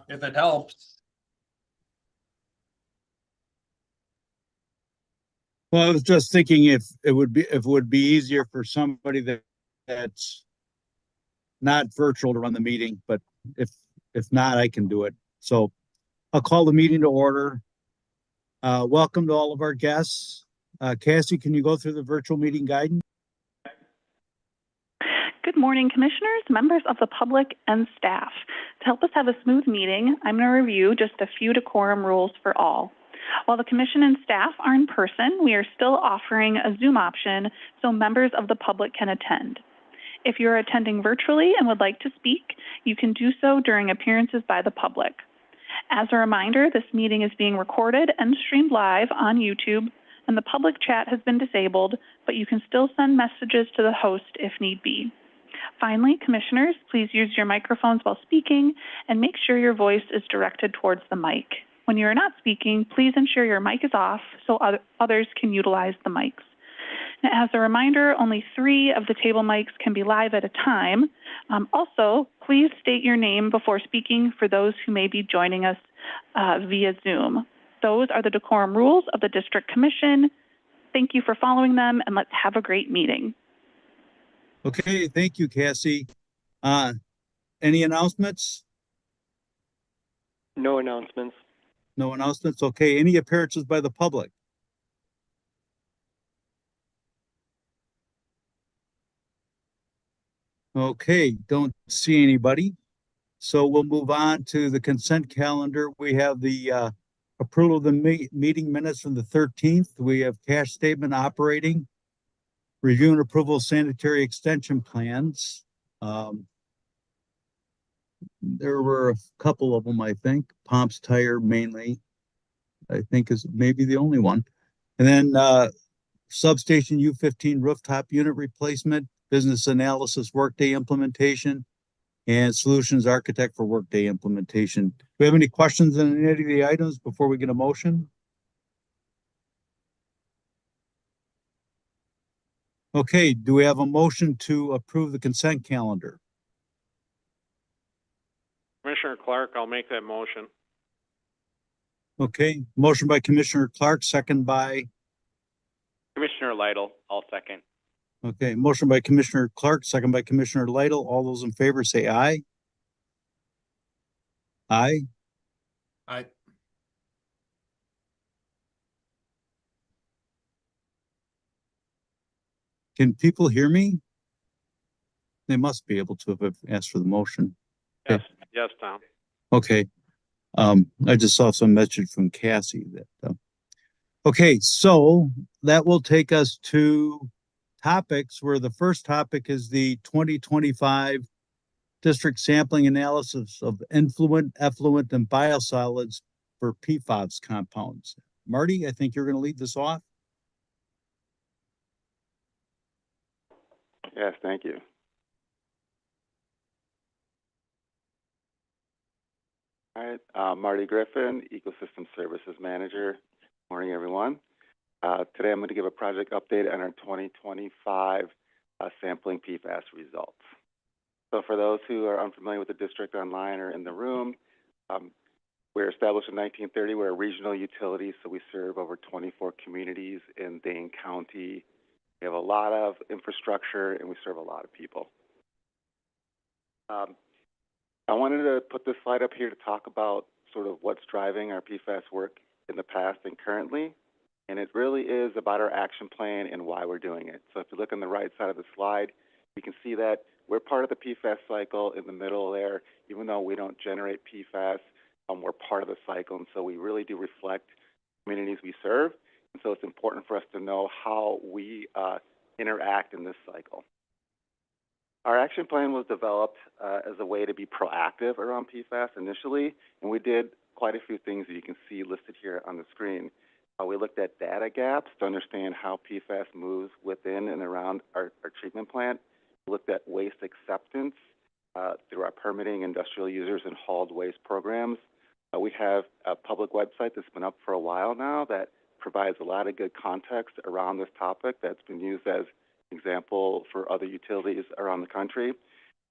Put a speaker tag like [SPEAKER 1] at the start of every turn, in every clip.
[SPEAKER 1] if it helps.
[SPEAKER 2] Well, I was just thinking if it would be easier for somebody that's not virtual to run the meeting, but if not, I can do it. So I'll call the meeting to order. Welcome to all of our guests. Cassie, can you go through the virtual meeting guidance?
[SPEAKER 3] Good morning, commissioners, members of the public, and staff. To help us have a smooth meeting, I'm going to review just a few decorum rules for all. While the commission and staff are in person, we are still offering a Zoom option so members of the public can attend. If you're attending virtually and would like to speak, you can do so during appearances by the public. As a reminder, this meeting is being recorded and streamed live on YouTube, and the public chat has been disabled, but you can still send messages to the host if need be. Finally, commissioners, please use your microphones while speaking and make sure your voice is directed towards the mic. When you are not speaking, please ensure your mic is off so others can utilize the mics. Now, as a reminder, only 3 of the table mics can be live at a time. Also, please state your name before speaking for those who may be joining us via Zoom. Those are the decorum rules of the District Commission. Thank you for following them, and let's have a great meeting.
[SPEAKER 2] Okay, thank you, Cassie. Any announcements?
[SPEAKER 4] No announcements.
[SPEAKER 2] No announcements. Okay, any appearances by the public? Okay, don't see anybody. So we'll move on to the consent calendar. We have the approval of the meeting minutes from the 13th. We have cash statement operating, review and approval of sanitary extension plans. There were a couple of them, I think. Pomps Tire mainly, I think, is maybe the only one. And then substation U15 rooftop unit replacement, business analysis workday implementation, and solutions architect for workday implementation. Do we have any questions on any of the items before we get a motion? Okay, do we have a motion to approve the consent calendar?
[SPEAKER 5] Commissioner Clark, I'll make that motion.
[SPEAKER 2] Okay, motion by Commissioner Clark, second by
[SPEAKER 4] Commissioner Lytle, I'll second.
[SPEAKER 2] Okay, motion by Commissioner Clark, second by Commissioner Lytle. All those in favor say aye. Aye.
[SPEAKER 1] Aye.
[SPEAKER 2] Can people hear me? They must be able to if I've asked for the motion.
[SPEAKER 5] Yes, yes, Tom.
[SPEAKER 2] Okay. I just saw some message from Cassie that. Okay, so that will take us to topics where the first topic is the 2025 district sampling analysis of influent, effluent, and biosolids for PFAS compounds. Marty, I think you're going to lead this off.
[SPEAKER 6] Yes, thank you. All right, Marty Griffin, Ecosystem Services Manager. Morning, everyone. Today I'm going to give a project update on our 2025 sampling PFAS results. So for those who are unfamiliar with the district online or in the room, we're established in 1930. We're a regional utility, so we serve over 24 communities in Dane County. We have a lot of infrastructure, and we serve a lot of people. I wanted to put this slide up here to talk about sort of what's driving our PFAS work in the past and currently. And it really is about our action plan and why we're doing it. So if you look on the right side of the slide, you can see that we're part of the PFAS cycle in the middle there. Even though we don't generate PFAS, we're part of the cycle. And so we really do reflect communities we serve. And so it's important for us to know how we interact in this cycle. Our action plan was developed as a way to be proactive around PFAS initially, and we did quite a few things that you can see listed here on the screen. We looked at data gaps to understand how PFAS moves within and around our treatment plant. We looked at waste acceptance through our permitting, industrial users, and hauled waste programs. We have a public website that's been up for a while now that provides a lot of good context around this topic that's been used as an example for other utilities around the country.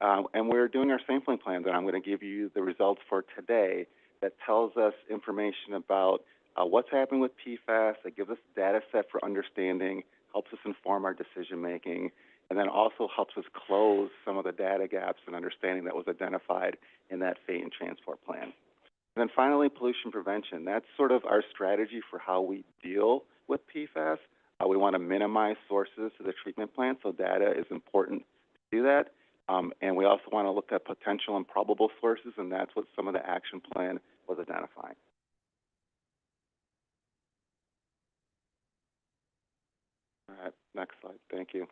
[SPEAKER 6] And we're doing our sampling plans, and I'm going to give you the results for today that tells us information about what's happening with PFAS, that gives us data set for understanding, helps us inform our decision making, and then also helps us close some of the data gaps and understanding that was identified in that fate and transport plan. And then finally, pollution prevention. That's sort of our strategy for how we deal with PFAS. We want to minimize sources to the treatment plant, so data is important to do that. And we also want to look at potential and probable sources, and that's what some of the action plan was identifying. All right, next slide. Thank you.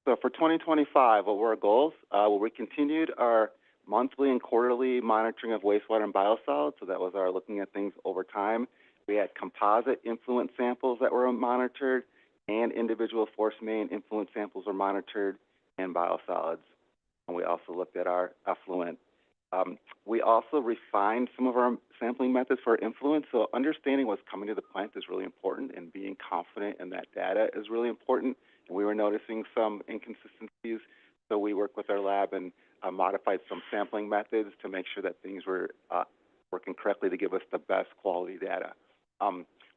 [SPEAKER 6] So for 2025, what were our goals? Well, we continued our monthly and quarterly monitoring of wastewater and biosolids, so that was our looking at things over time. We had composite influent samples that were monitored, and individual force main influent samples were monitored, and biosolids. And we also looked at our effluent. We also refined some of our sampling methods for influence, so understanding what's coming to the plant is really important, and being confident in that data is really important. And we were noticing some inconsistencies, so we worked with our lab and modified some sampling methods to make sure that things were working correctly to give us the best quality data.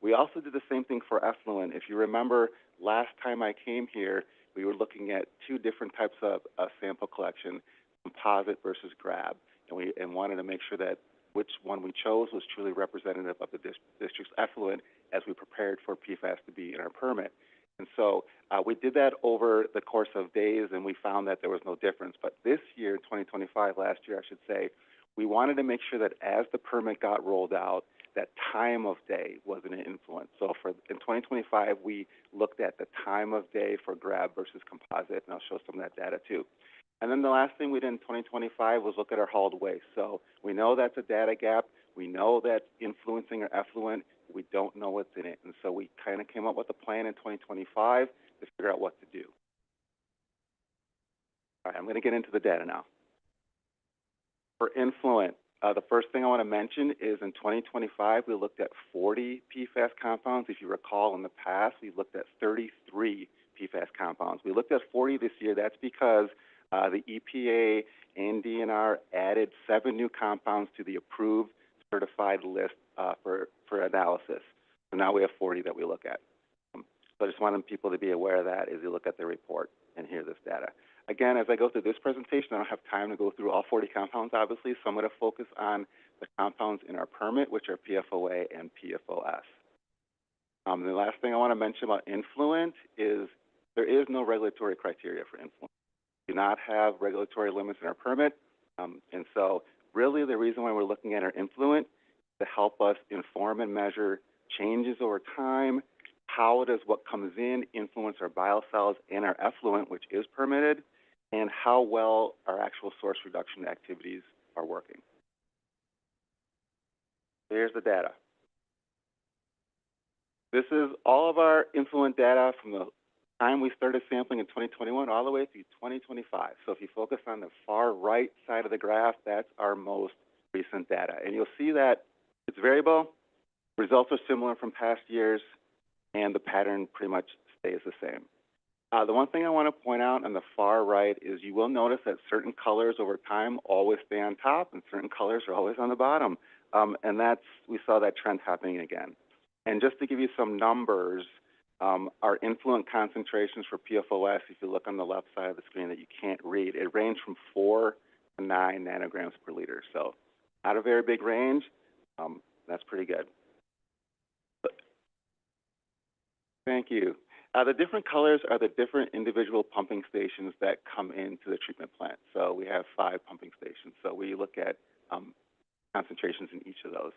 [SPEAKER 6] We also did the same thing for effluent. If you remember, last time I came here, we were looking at two different types of sample collection, composite versus grab, and wanted to make sure that which one we chose was truly representative of the district's effluent as we prepared for PFAS to be in our permit. And so we did that over the course of days, and we found that there was no difference. But this year, 2025, last year, I should say, we wanted to make sure that as the permit got rolled out, that time of day wasn't an influence. So in 2025, we looked at the time of day for grab versus composite, and I'll show some of that data too. And then the last thing we did in 2025 was look at our hauled waste. So we know that's a data gap. We know that influencing or effluent, we don't know what's in it. And so we kind of came up with a plan in 2025 to figure out what to do. All right, I'm going to get into the data now. For Influent, the first thing I want to mention is in 2025, we looked at 40 PFAS compounds. If you recall, in the past, we looked at 33 PFAS compounds. We looked at 40 this year. That's because the EPA and DNR added 7 new compounds to the approved certified list for analysis. So now we have 40 that we look at. So I just wanted people to be aware of that as you look at the report and hear this data. Again, as I go through this presentation, I don't have time to go through all 40 compounds, obviously, so I'm going to focus on the compounds in our permit, which are PFOA and PFOS. The last thing I want to mention about Influent is there is no regulatory criteria for Influent. We do not have regulatory limits in our permit, and so really the reason why we're looking at our Influent is to help us inform and measure changes over time. How does what comes in influence our biosolids and our effluent, which is permitted, and how well our actual source reduction activities are working. Here's the data. This is all of our influent data from the time we started sampling in 2021 all the way through 2025. So if you focus on the far right side of the graph, that's our most recent data. And you'll see that it's variable, results are similar from past years, and the pattern pretty much stays the same. The one thing I want to point out on the far right is you will notice that certain colors over time always stay on top and certain colors are always on the bottom. And we saw that trend happening again. And just to give you some numbers, our influent concentrations for PFOS, if you look on the left side of the screen that you can't read, it ranged from 4 to 9 nanograms per liter. So not a very big range. That's pretty good. Thank you. The different colors are the different individual pumping stations that come into the treatment plant. So we have 5 pumping stations. So we look at concentrations in each of those.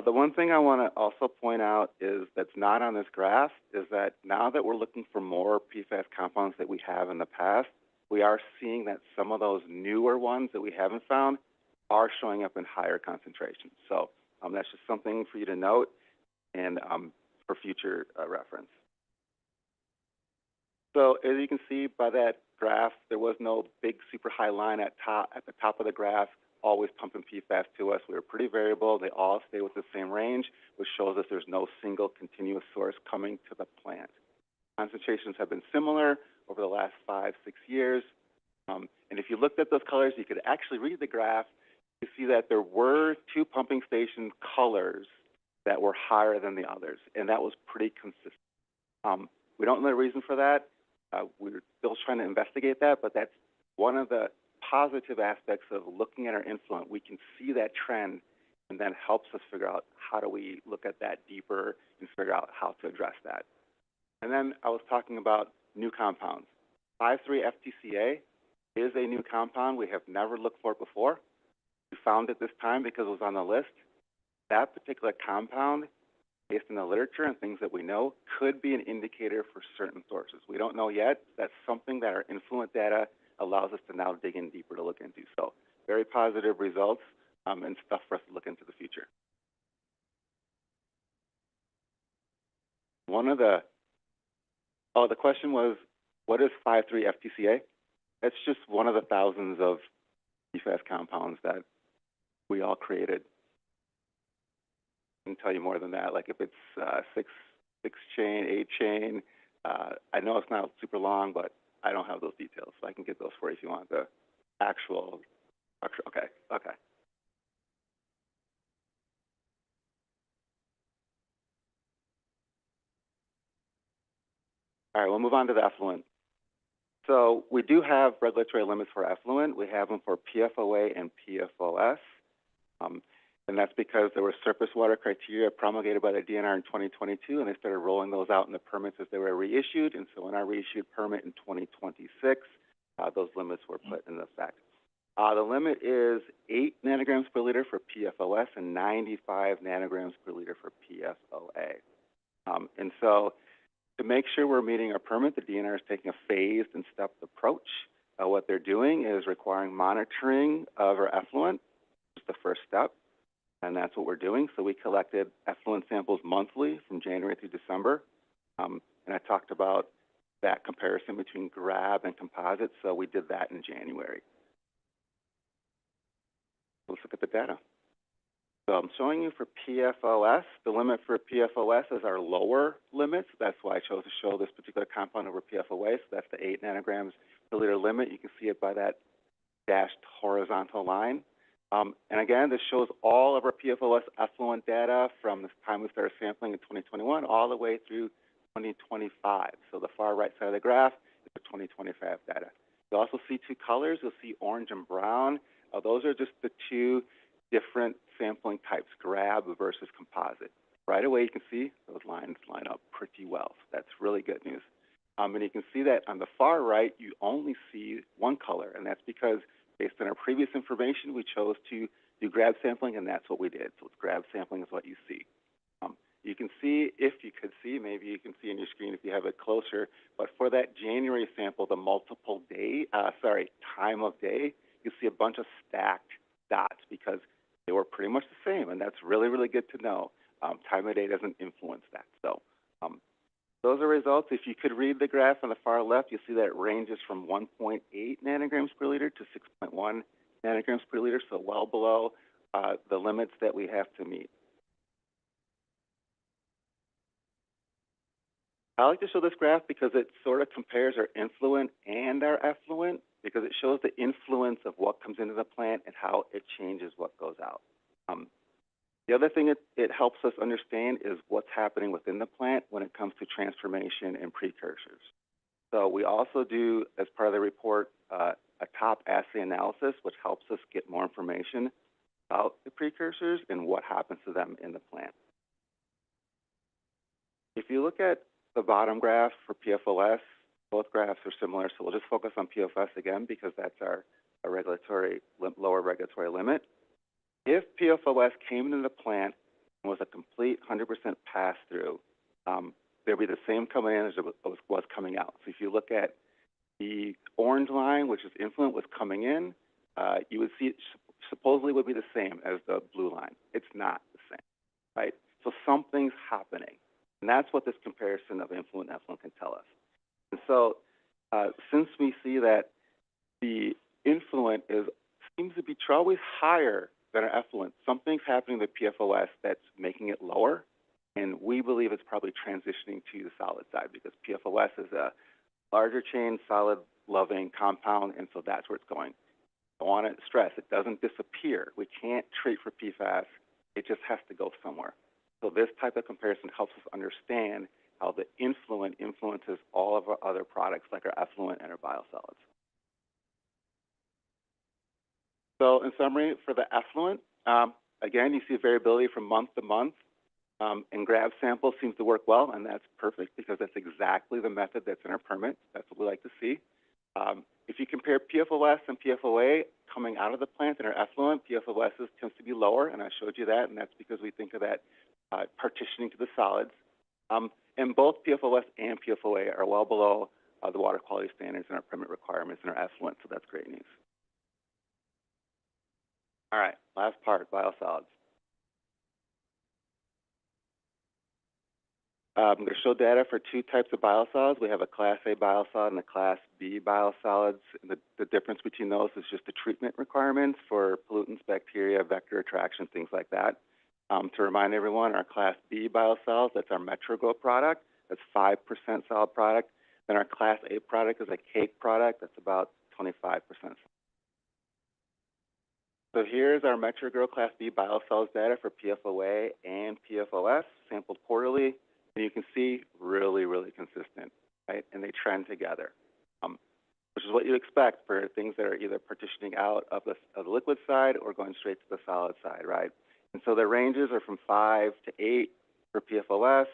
[SPEAKER 6] The one thing I want to also point out is that's not on this graph is that now that we're looking for more PFAS compounds that we have in the past, we are seeing that some of those newer ones that we haven't found are showing up in higher concentrations. So that's just something for you to note and for future reference. So as you can see by that graph, there was no big super high line at the top of the graph, always pumping PFAS to us. We were pretty variable. They all stay with the same range, which shows us there's no single continuous source coming to the plant. Concentrations have been similar over the last 5, 6 years. And if you looked at those colors, you could actually read the graph. You see that there were 2 pumping station colors that were higher than the others, and that was pretty consistent. We don't know the reason for that. We're still trying to investigate that, but that's one of the positive aspects of looking at our influent. We can see that trend, and then helps us figure out how do we look at that deeper and figure out how to address that. And then I was talking about new compounds. 5,3-FTCA is a new compound. We have never looked for it before. We found it this time because it was on the list. That particular compound, based on the literature and things that we know, could be an indicator for certain sources. We don't know yet. That's something that our Influent data allows us to now dig in deeper to look into. So very positive results and stuff for us to look into the future. The question was, what is 5,3-FTCA? It's just one of the thousands of PFAS compounds that we all created. I can tell you more than that, like if it's 6-chain, 8-chain. I know it's not super long, but I don't have those details, so I can get those for you if you want the actual structure. Okay. All right, we'll move on to the effluent. So we do have regulatory limits for effluent. We have them for PFOA and PFOS. And that's because there were surface water criteria promulgated by the DNR in 2022, and they started rolling those out in the permits as they were reissued. And so in our reissued permit in 2026, those limits were put in effect. The limit is 8 nanograms per liter for PFOS and 95 nanograms per liter for PFOA. And so to make sure we're meeting our permit, the DNR is taking a phased and stepped approach. What they're doing is requiring monitoring of our effluent. It's the first step, and that's what we're doing. So we collected effluent samples monthly from January through December, and I talked about that comparison between grab and composite, so we did that in January. Let's look at the data. So I'm showing you for PFOS. The limit for PFOS is our lower limit. That's why I chose to show this particular compound over PFOA. So that's the 8 nanograms per liter limit. You can see it by that dashed horizontal line. And again, this shows all of our PFOS effluent data from the time we started sampling in 2021 all the way through 2025. So the far right side of the graph is the 2025 data. You also see 2 colors. You'll see orange and brown. Those are just the 2 different sampling types, grab versus composite. Right away, you can see those lines line up pretty well. So that's really good news. And you can see that on the far right, you only see 1 color, and that's because based on our previous information, we chose to do grab sampling, and that's what we did. So it's grab sampling is what you see. You can see, if you could see, maybe you can see on your screen if you have it closer, but for that January sample, the multiple day, time of day, you see a bunch of stacked dots because they were pretty much the same, and that's really, really good to know. Time of day doesn't influence that. So those are results. If you could read the graph on the far left, you'll see that it ranges from 1.8 nanograms per liter to 6.1 nanograms per liter, so well below the limits that we have to meet. I like to show this graph because it sort of compares our influent and our effluent, because it shows the influence of what comes into the plant and how it changes what goes out. The other thing it helps us understand is what's happening within the plant when it comes to transformation and precursors. So we also do, as part of the report, a top assay analysis, which helps us get more information about the precursors and what happens to them in the plant. If you look at the bottom graph for PFOS, both graphs are similar, so we'll just focus on PFOS again because that's our lower regulatory limit. If PFOS came into the plant and was a complete 100% pass-through, there'd be the same coming in as it was coming out. So if you look at the orange line, which is influent, was coming in, you would see it supposedly would be the same as the blue line. It's not the same, right? So something's happening, and that's what this comparison of influent and effluent can tell us. And so since we see that the influent seems to be always higher than our effluent, something's happening with PFOS that's making it lower, and we believe it's probably transitioning to the solid side because PFOS is a larger chain, solid, loving compound, and so that's where it's going. I want to stress, it doesn't disappear. We can't treat for PFAS. It just has to go somewhere. So this type of comparison helps us understand how the Influent influences all of our other products like our Effluent and our Biosolids. So in summary, for the Effluent, again, you see variability from month to month, and grab samples seems to work well, and that's perfect because that's exactly the method that's in our permit. That's what we like to see. If you compare PFOS and PFOA coming out of the plant in our Effluent, PFOS tends to be lower, and I showed you that, and that's because we think of that partitioning to the solids. And both PFOS and PFOA are well below the water quality standards and our permit requirements in our Effluent, so that's great news. All right, last part, biosolids. I'm going to show data for two types of biosolids. We have a Class A biosolid and a Class B biosolids. And the difference between those is just the treatment requirements for pollutants, bacteria, vector attraction, things like that. To remind everyone, our Class B biosolids, that's our MetroGrow product. That's 5% solid product. Then our Class A product is a cake product. That's about 25%. So here's our MetroGrow Class B biosolids data for PFOA and PFOS, sampled quarterly. And you can see really, really consistent, right? And they trend together, which is what you expect for things that are either partitioning out of the liquid side or going straight to the solid side, right? And so the ranges are from 5 to 8 for PFOS,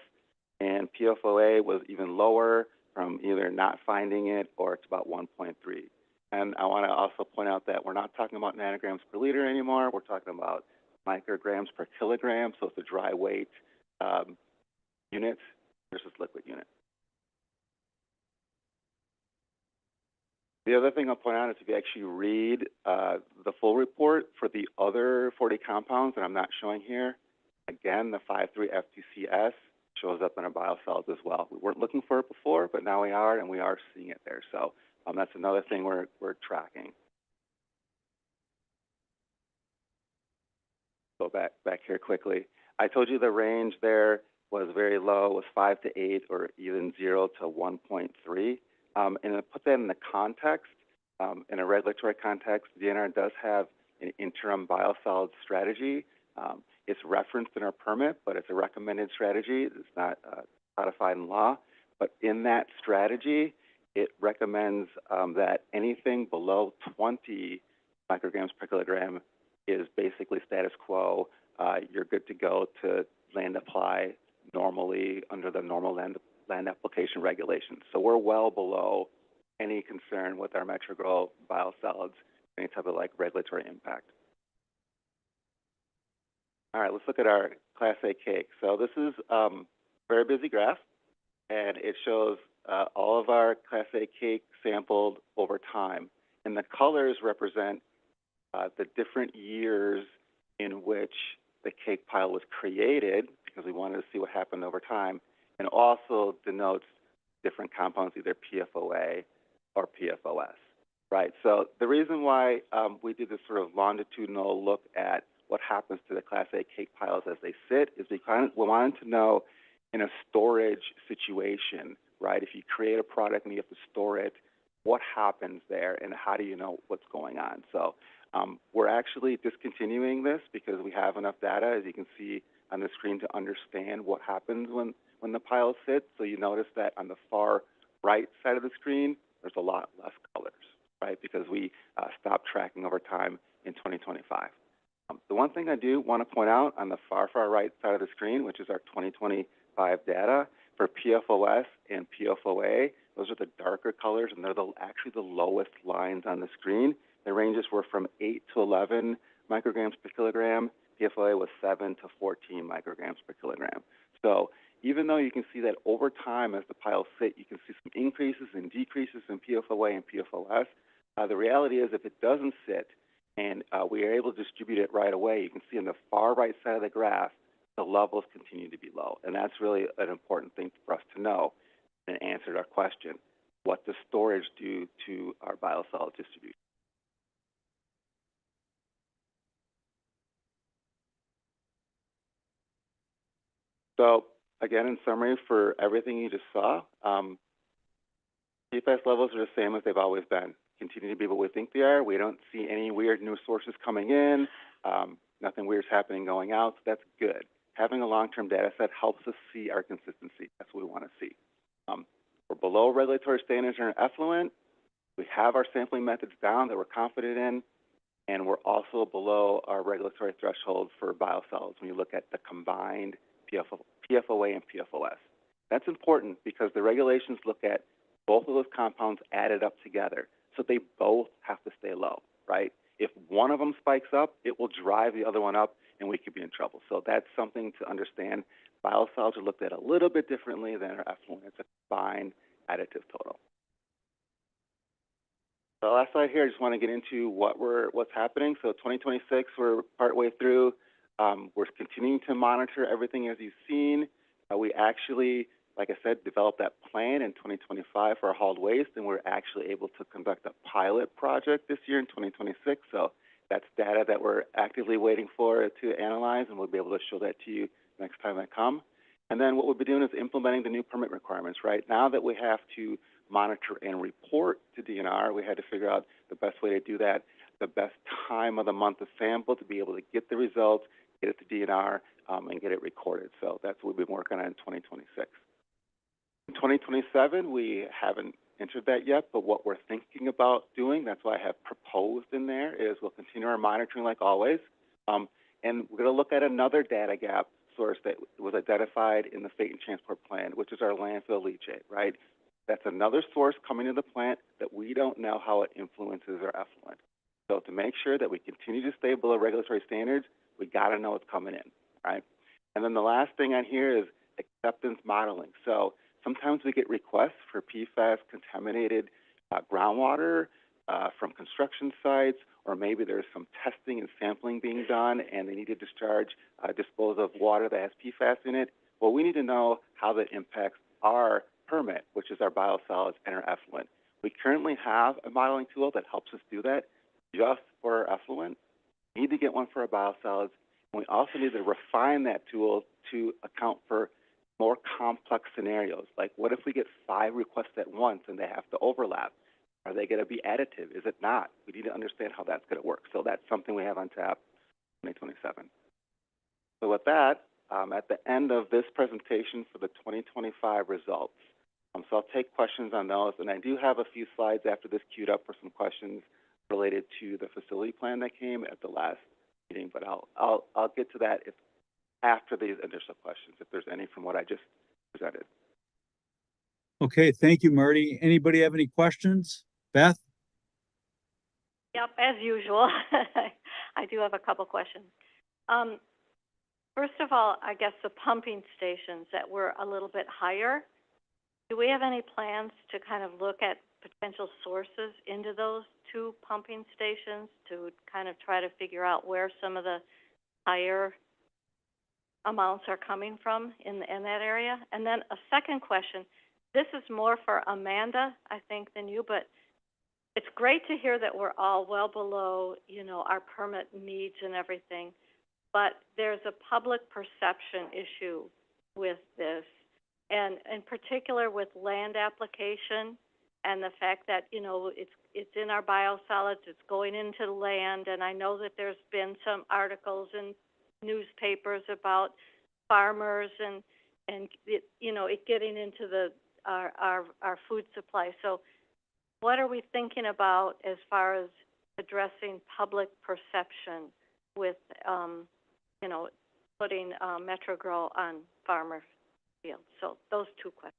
[SPEAKER 6] and PFOA was even lower from either not finding it or it's about 1.3. And I want to also point out that we're not talking about nanograms per liter anymore. We're talking about micrograms per kilogram, so it's a dry weight unit versus liquid unit. The other thing I'll point out is if you actually read the full report for the other 40 compounds that I'm not showing here, again, the 5,3 FTCS shows up in our biosolids as well. We weren't looking for it before, but now we are, and we are seeing it there. So that's another thing we're tracking. Go back here quickly. I told you the range there was very low, was 5 to 8, or even 0 to 1.3. And to put that in the context, in a regulatory context, DNR does have an interim biosolids strategy. It's referenced in our permit, but it's a recommended strategy. It's not codified in law. But in that strategy, it recommends that anything below 20 micrograms per kilogram is basically status quo. You're good to go to land apply normally under the normal land application regulations. So we're well below any concern with our MetroGrow biosolids, any type of like regulatory impact. All right, let's look at our Class A cake. So this is a very busy graph, and it shows all of our Class A cake sampled over time. And the colors represent the different years in which the cake pile was created, because we wanted to see what happened over time, and also denotes different compounds, either PFOA or PFOS, right? So the reason why we did this sort of longitudinal look at what happens to the Class A cake piles as they sit is because we wanted to know in a storage situation, right? If you create a product and you have to store it, what happens there and how do you know what's going on? So we're actually discontinuing this because we have enough data, as you can see on the screen, to understand what happens when the piles sit. So you notice that on the far right side of the screen, there's a lot less colors, right? Because we stopped tracking over time in 2025. The one thing I do want to point out on the far right side of the screen, which is our 2025 data for PFOS and PFOA, those are the darker colors, and they're actually the lowest lines on the screen. The ranges were from 8 to 11 micrograms per kilogram. PFOA was 7 to 14 micrograms per kilogram. So even though you can see that over time as the piles sit, you can see some increases and decreases in PFOA and PFOS, the reality is if it doesn't sit and we are able to distribute it right away, you can see on the far right side of the graph, the levels continue to be low. And that's really an important thing for us to know and answer our question. What does storage do to our biosolid distribution? So again, in summary, for everything you just saw, PFAS levels are the same as they've always been. Continue to be what we think they are. We don't see any weird new sources coming in. Nothing weird's happening going out. So that's good. Having a long-term data set helps us see our consistency. That's what we want to see. We're below regulatory standards in our effluent. We have our sampling methods down that we're confident in, and we're also below our regulatory threshold for biosolids when you look at the combined PFOA and PFOS. That's important because the regulations look at both of those compounds added up together, so they both have to stay low, right? If one of them spikes up, it will drive the other one up, and we could be in trouble. So that's something to understand. Biosolids are looked at a little bit differently than our effluent. It's a combined additive total. So last slide here, I just want to get into what's happening. So 2026, we're partway through. We're continuing to monitor everything as you've seen. We actually, like I said, developed that plan in 2025 for our hauled waste, and we're actually able to conduct a pilot project this year in 2026. So that's data that we're actively waiting for to analyze, and we'll be able to show that to you next time I come. And then what we'll be doing is implementing the new permit requirements, right? Now that we have to monitor and report to DNR, we had to figure out the best way to do that, the best time of the month to sample to be able to get the results, get it to DNR, and get it recorded. So that's what we've been working on in 2026. In 2027, we haven't entered that yet, but what we're thinking about doing, that's why I have proposed in there, is we'll continue our monitoring like always. And we're going to look at another data gap source that was identified in the Fate and Transport Plan, which is our landfill leachate, right? That's another source coming to the plant that we don't know how it influences our effluent. So to make sure that we continue to stay below regulatory standards, we got to know what's coming in, right? And then the last thing on here is acceptance modeling. So sometimes we get requests for PFAS contaminated groundwater from construction sites, or maybe there's some testing and sampling being done and they need to dispose of water that has PFAS in it. Well, we need to know how that impacts our permit, which is our biosolids and our effluent. We currently have a modeling tool that helps us do that just for our effluent. We need to get one for our biosolids, and we also need to refine that tool to account for more complex scenarios. Like, what if we get 5 requests at once and they have to overlap? Are they going to be additive? Is it not? We need to understand how that's going to work. So that's something we have on tap in 2027. So with that, at the end of this presentation for the 2025 results, so I'll take questions on those, and I do have a few slides after this queued up for some questions related to the facility plan that came at the last meeting, but I'll get to that after these initial questions, if there's any from what I just presented.
[SPEAKER 2] Okay, thank you, Marty. Anybody have any questions? Beth?
[SPEAKER 7] Yep, as usual. I do have a couple questions. First of all, I guess the pumping stations that were a little bit higher, do we have any plans to kind of look at potential sources into those 2 pumping stations to kind of try to figure out where some of the higher amounts are coming from in that area? And then a second question, this is more for Amanda, I think, than you, but it's great to hear that we're all well below, our permit needs and everything, but there's a public perception issue with this, and in particular with land application and the fact that, it's in our biosolids, it's going into the land, and I know that there's been some articles in newspapers about farmers and it, it getting into our food supply. So what are we thinking about as far as addressing public perception with, putting MetroGrow on farmer fields? So those 2 questions.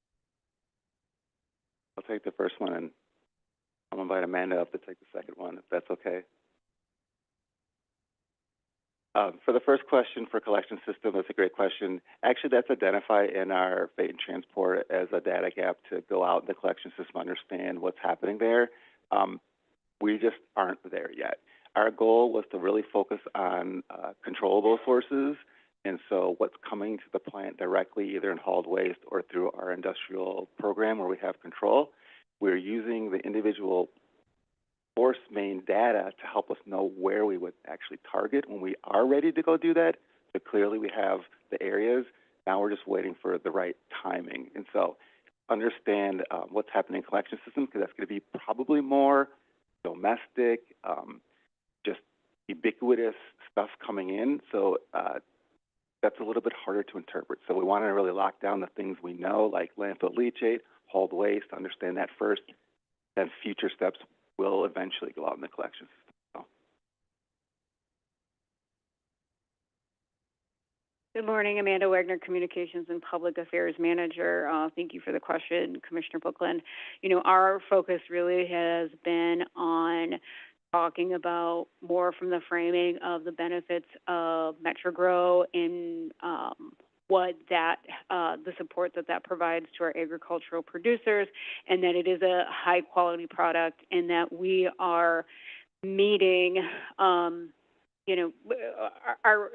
[SPEAKER 6] I'll take the first one, and I'll invite Amanda up to take the second one, if that's okay. For the first question for collection system, that's a great question. Actually, that's identified in our Fate and Transport as a data gap to go out in the collection system, understand what's happening there. We just aren't there yet. Our goal was to really focus on controllable sources, and so what's coming to the plant directly, either in hauled waste or through our industrial program where we have control. We're using the individual source main data to help us know where we would actually target when we are ready to go do that. So clearly we have the areas. Now we're just waiting for the right timing. And so understand what's happening in collection systems, because that's going to be probably more domestic, just ubiquitous stuff coming in. So that's a little bit harder to interpret. So we want to really lock down the things we know, like landfill leachate, hauled waste, understand that first. Then future steps will eventually go out in the collection system. So.
[SPEAKER 8] Good morning, Amanda Wagner, Communications and Public Affairs Manager. Thank you for the question, Commissioner Bookland. You know, our focus really has been on talking about more from the framing of the benefits of MetroGrow and what that, the support that provides to our agricultural producers, and that it is a high quality product, and that we are meeting, you know,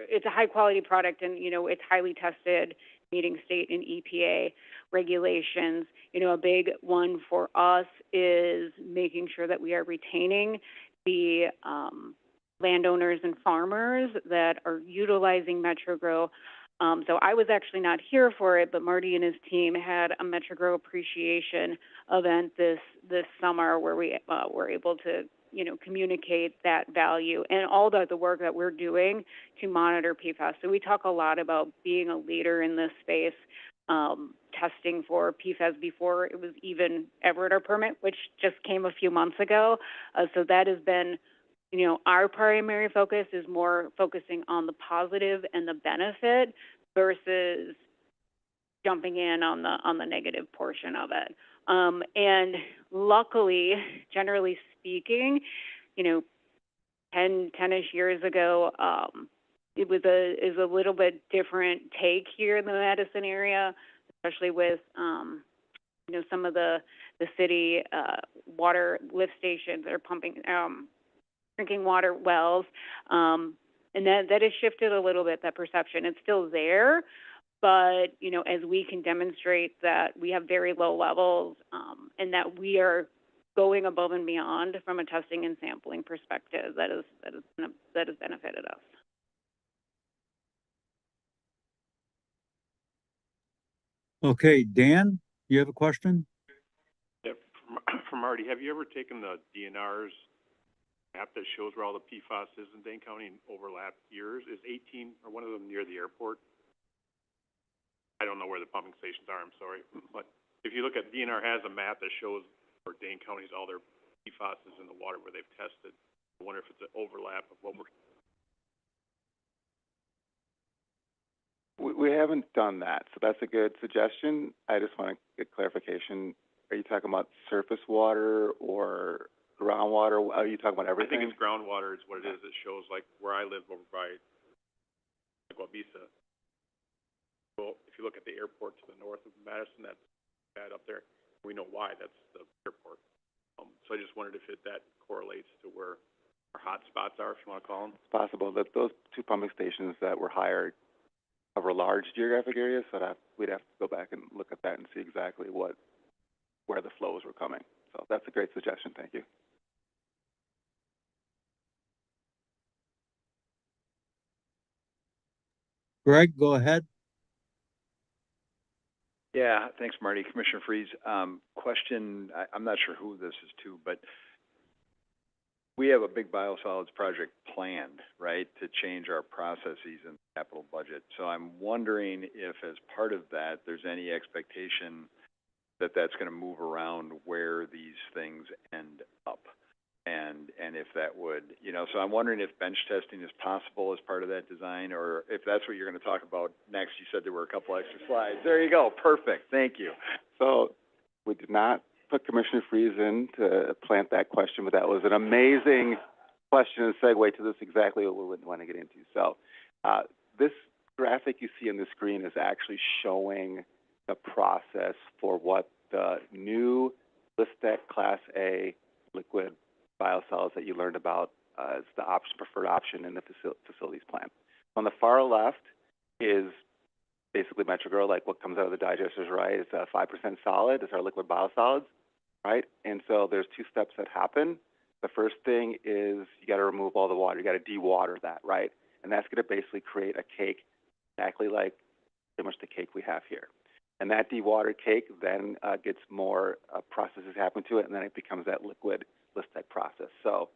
[SPEAKER 8] it's a high quality product, and, you know, it's highly tested, meeting state and EPA regulations. You know, a big one for us is making sure that we are retaining the landowners and farmers that are utilizing MetroGrow. So I was actually not here for it, but Marty and his team had a MetroGrow appreciation event this summer where we were able to, you know, communicate that value and all the work that we're doing to monitor PFAS. So we talk a lot about being a leader in this space, testing for PFAS before it was even ever at our permit, which just came a few months ago. So that has been, you know, our primary focus is more focusing on the positive and the benefit versus jumping in on the negative portion of it. And luckily, generally speaking, you know, 10-ish years ago, it was a little bit different take here in the Madison area, especially with, you know, some of the city water lift stations that are pumping drinking water wells, and that has shifted a little bit, that perception. It's still there, but, you know, as we can demonstrate that we have very low levels, and that we are going above and beyond from a testing and sampling perspective, that has benefited us.
[SPEAKER 2] Okay, Dan, you have a question?
[SPEAKER 5] Yep, from Marty, have you ever taken the DNR's map that shows where all the PFAS is in Dane County and overlap years? Is 18 or one of them near the airport? I don't know where the pumping stations are, I'm sorry. But if you look at, DNR has a map that shows where Dane County's all their PFAS is in the water where they've tested. I wonder if it's an overlap of what we're...
[SPEAKER 6] We haven't done that, so that's a good suggestion. I just want to get clarification. Are you talking about surface water or groundwater? Are you talking about everything?
[SPEAKER 5] I think it's groundwater is what it is. It shows, like, where I live over by Guabisa. Well, if you look at the airport to the north of Madison, that's bad up there. We know why. That's the airport. So I just wondered if that correlates to where our hot spots are, if you want to call them.
[SPEAKER 6] It's possible that those two pumping stations that were hired cover large geographic areas, so we'd have to go back and look at that and see exactly where the flows were coming. So that's a great suggestion. Thank you.
[SPEAKER 2] Greg, go ahead.
[SPEAKER 9] Yeah, thanks, Marty. Commissioner Freeze. Question, I'm not sure who this is to, but we have a big biosolids project planned, right, to change our processes in the capital budget. So I'm wondering if, as part of that, there's any expectation that that's going to move around where these things end up, and if that would, you know. So I'm wondering if bench testing is possible as part of that design, or if that's what you're going to talk about next. You said there were a couple extra slides. There you go. Perfect. Thank you.
[SPEAKER 6] So we did not put Commissioner Freeze in to plant that question, but that was an amazing question and segue to this exactly what we would want to get into. So this graphic you see on the screen is actually showing the process for what the new Listec Class A liquid biosolids that you learned about as the preferred option in the facilities plan. On the far left is basically MetroGrow, like what comes out of the digesters, right? It's a 5% solid. It's our liquid biosolids, right? And so there's two steps that happen. The first thing is you got to remove all the water. You got to de-water that, right? And that's going to basically create a cake exactly like pretty much the cake we have here. And that dewatered cake then gets more processes happen to it, and then it becomes that liquid list-type process. So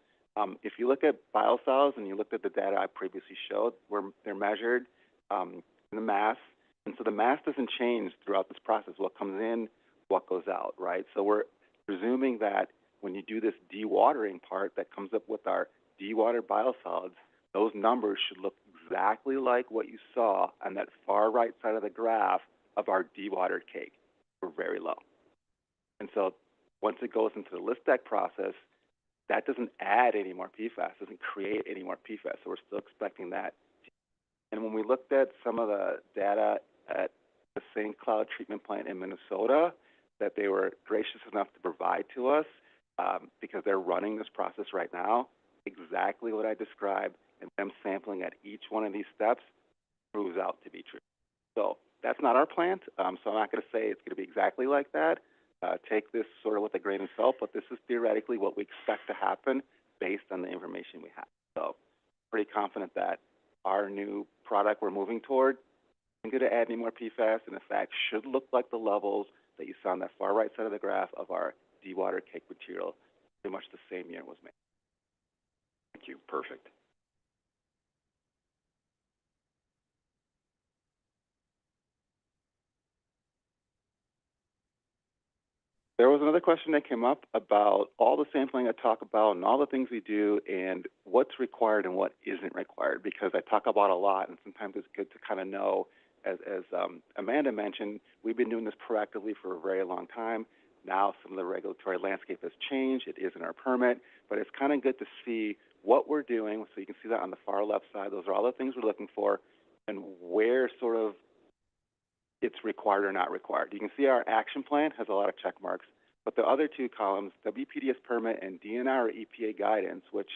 [SPEAKER 6] if you look at biosolids and you looked at the data I previously showed, where they're measured in the mass, and so the mass doesn't change throughout this process. What comes in, what goes out, right? So we're presuming that when you do this dewatering part that comes up with our dewatered biosolids, those numbers should look exactly like what you saw on that far right side of the graph of our dewatered cake. We're very low. And so once it goes into the list deck process, that doesn't add any more PFAS, doesn't create any more PFAS. So we're still expecting that. And when we looked at some of the data at the St. Cloud treatment plant in Minnesota that they were gracious enough to provide to us, because they're running this process right now, exactly what I described, and them sampling at each one of these steps proves out to be true. So that's not our plant, so I'm not going to say it's going to be exactly like that. Take this sort of with a grain of salt, but this is theoretically what we expect to happen based on the information we have. So pretty confident that our new product we're moving toward isn't going to add any more PFAS, and in fact should look like the levels that you saw on that far right side of the graph of our dewatered cake material pretty much the same year it was made.
[SPEAKER 9] Thank you. Perfect.
[SPEAKER 6] There was another question that came up about all the sampling I talk about and all the things we do and what's required and what isn't required, because I talk about a lot and sometimes it's good to kind of know, as Amanda mentioned, we've been doing this proactively for a very long time. Now some of the regulatory landscape has changed. It is in our permit, but it's kind of good to see what we're doing. So you can see that on the far left side. Those are all the things we're looking for and where sort of it's required or not required. You can see our action plan has a lot of check marks, but the other two columns, WPDS permit and DNR or EPA guidance, which,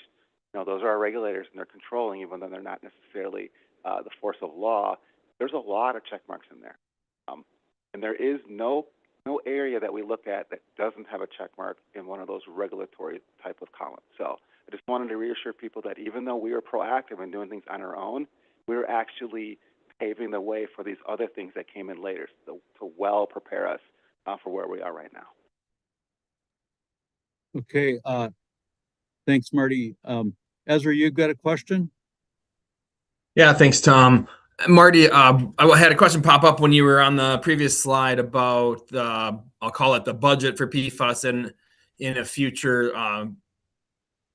[SPEAKER 6] you know, those are our regulators and they're controlling, even though they're not necessarily the force of law. There's a lot of check marks in there. And there is no area that we look at that doesn't have a check mark in one of those regulatory type of columns. So I just wanted to reassure people that even though we were proactive in doing things on our own, we were actually paving the way for these other things that came in later to well prepare us for where we are right now.
[SPEAKER 2] Okay, thanks, Marty. Ezra, you got a question?
[SPEAKER 1] Yeah, thanks, Tom. Marty, I had a question pop up when you were on the previous slide about the, I'll call it the budget for PFAS in a future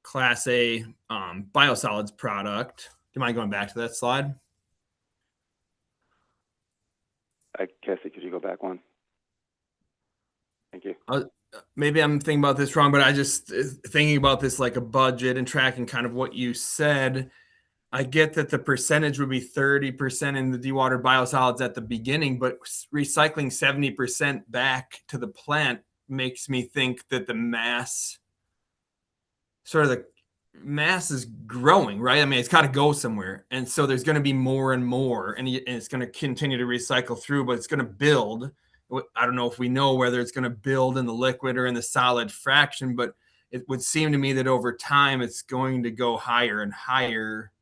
[SPEAKER 1] Class A biosolids product. Do you mind going back to that slide?
[SPEAKER 6] Cassie, could you go back one? Thank you.
[SPEAKER 1] Maybe I'm thinking about this wrong, but I just thinking about this like a budget and tracking kind of what you said. I get that the percentage would be 30% in the dewatered biosolids at the beginning, but recycling 70% back to the plant makes me think that the mass is growing, right? I mean, it's got to go somewhere. And so there's going to be more and more, and it's going to continue to recycle through, but it's going to build. I don't know if we know whether it's going to build in the liquid or in the solid fraction, but it would seem to me that over time it's going to go higher and higher,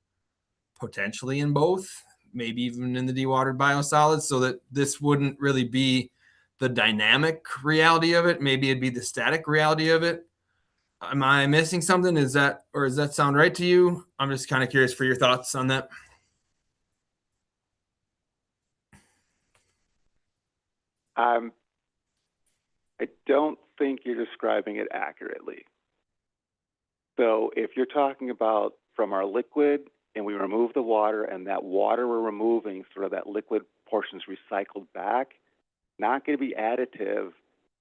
[SPEAKER 1] potentially in both, maybe even in the dewatered biosolids, so that this wouldn't really be the dynamic reality of it. Maybe it'd be the static reality of it. Am I missing something? Does that sound right to you? I'm just kind of curious for your thoughts on that.
[SPEAKER 6] I don't think you're describing it accurately. So if you're talking about from our liquid and we remove the water and that water we're removing, sort of that liquid portion's recycled back, not going to be additive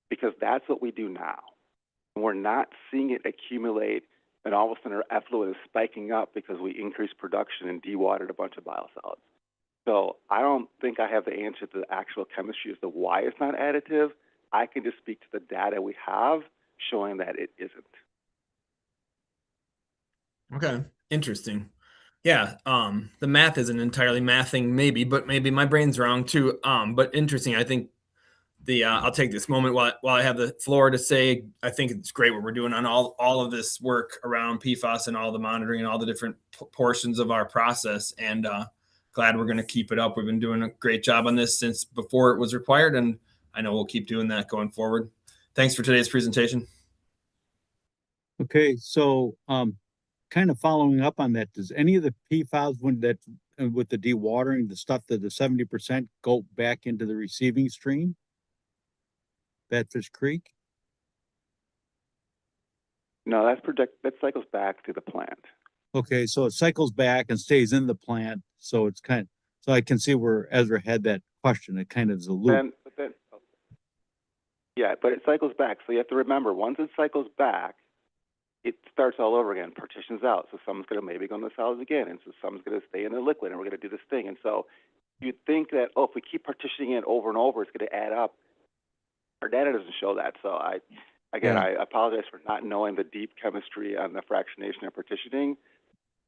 [SPEAKER 6] because that's what we do now. And we're not seeing it accumulate and all of a sudden our effluent is spiking up because we increased production and dewatered a bunch of biosolids. So I don't think I have the answer to the actual chemistry as to why it's not additive. I can just speak to the data we have showing that it isn't.
[SPEAKER 1] Okay, interesting. Yeah, the math isn't entirely mathing, maybe, but maybe my brain's wrong too. But interesting. I think I'll take this moment while I have the floor to say I think it's great what we're doing on all of this work around PFAS and all the monitoring and all the different portions of our process. And glad we're going to keep it up. We've been doing a great job on this since before it was required, and I know we'll keep doing that going forward. Thanks for today's presentation.
[SPEAKER 2] Okay, so kind of following up on that, does any of the PFAS when that with the dewatering, the stuff that the 70% go back into the receiving stream? Badfish Creek?
[SPEAKER 6] No, that cycles back to the plant.
[SPEAKER 2] Okay, so it cycles back and stays in the plant, so it's so I can see where Ezra had that question. It kind of is a loop.
[SPEAKER 6] Yeah, but it cycles back. So you have to remember, once it cycles back, it starts all over again, partitions out. So some's going to maybe go in the solids again, and so some's going to stay in the liquid, and we're going to do this thing. And so you'd think that, oh, if we keep partitioning it over and over, it's going to add up. Our data doesn't show that. So I apologize for not knowing the deep chemistry on the fractionation and partitioning,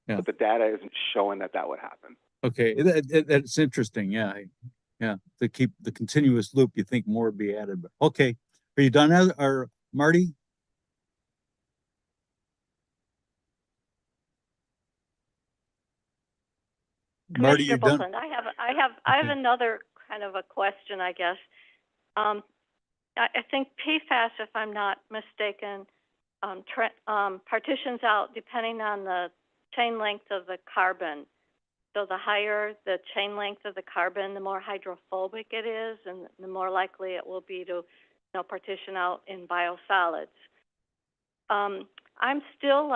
[SPEAKER 6] but the data isn't showing that would happen.
[SPEAKER 2] Okay, that's interesting. Yeah, to keep the continuous loop, you think more would be added. But okay, are you done, or Marty? Marty, you're done.
[SPEAKER 7] Commissioner Buckland, I have another kind of a question, I guess. I think PFAS, if I'm not mistaken, partitions out depending on the chain length of the carbon. So the higher the chain length of the carbon, the more hydrophobic it is, and the more likely it will be to, partition out in biosolids. I'm still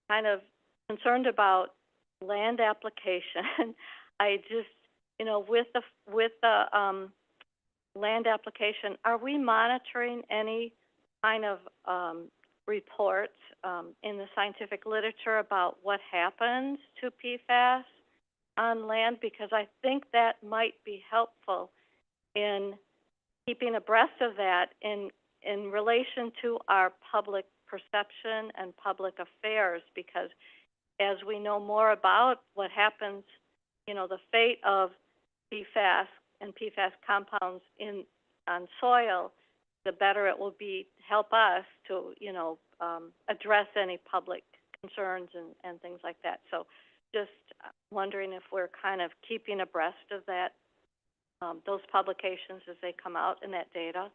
[SPEAKER 7] kind of concerned about land application. I just, with the land application, are we monitoring any kind of reports in the scientific literature about what happens to PFAS on land? Because I think that might be helpful in keeping abreast of that in relation to our public perception and public affairs, because as we know more about what happens, the fate of PFAS and PFAS compounds on soil, the better it will be help us to, address any public concerns and things like that. So just wondering if we're kind of keeping abreast of that, those publications as they come out and that data.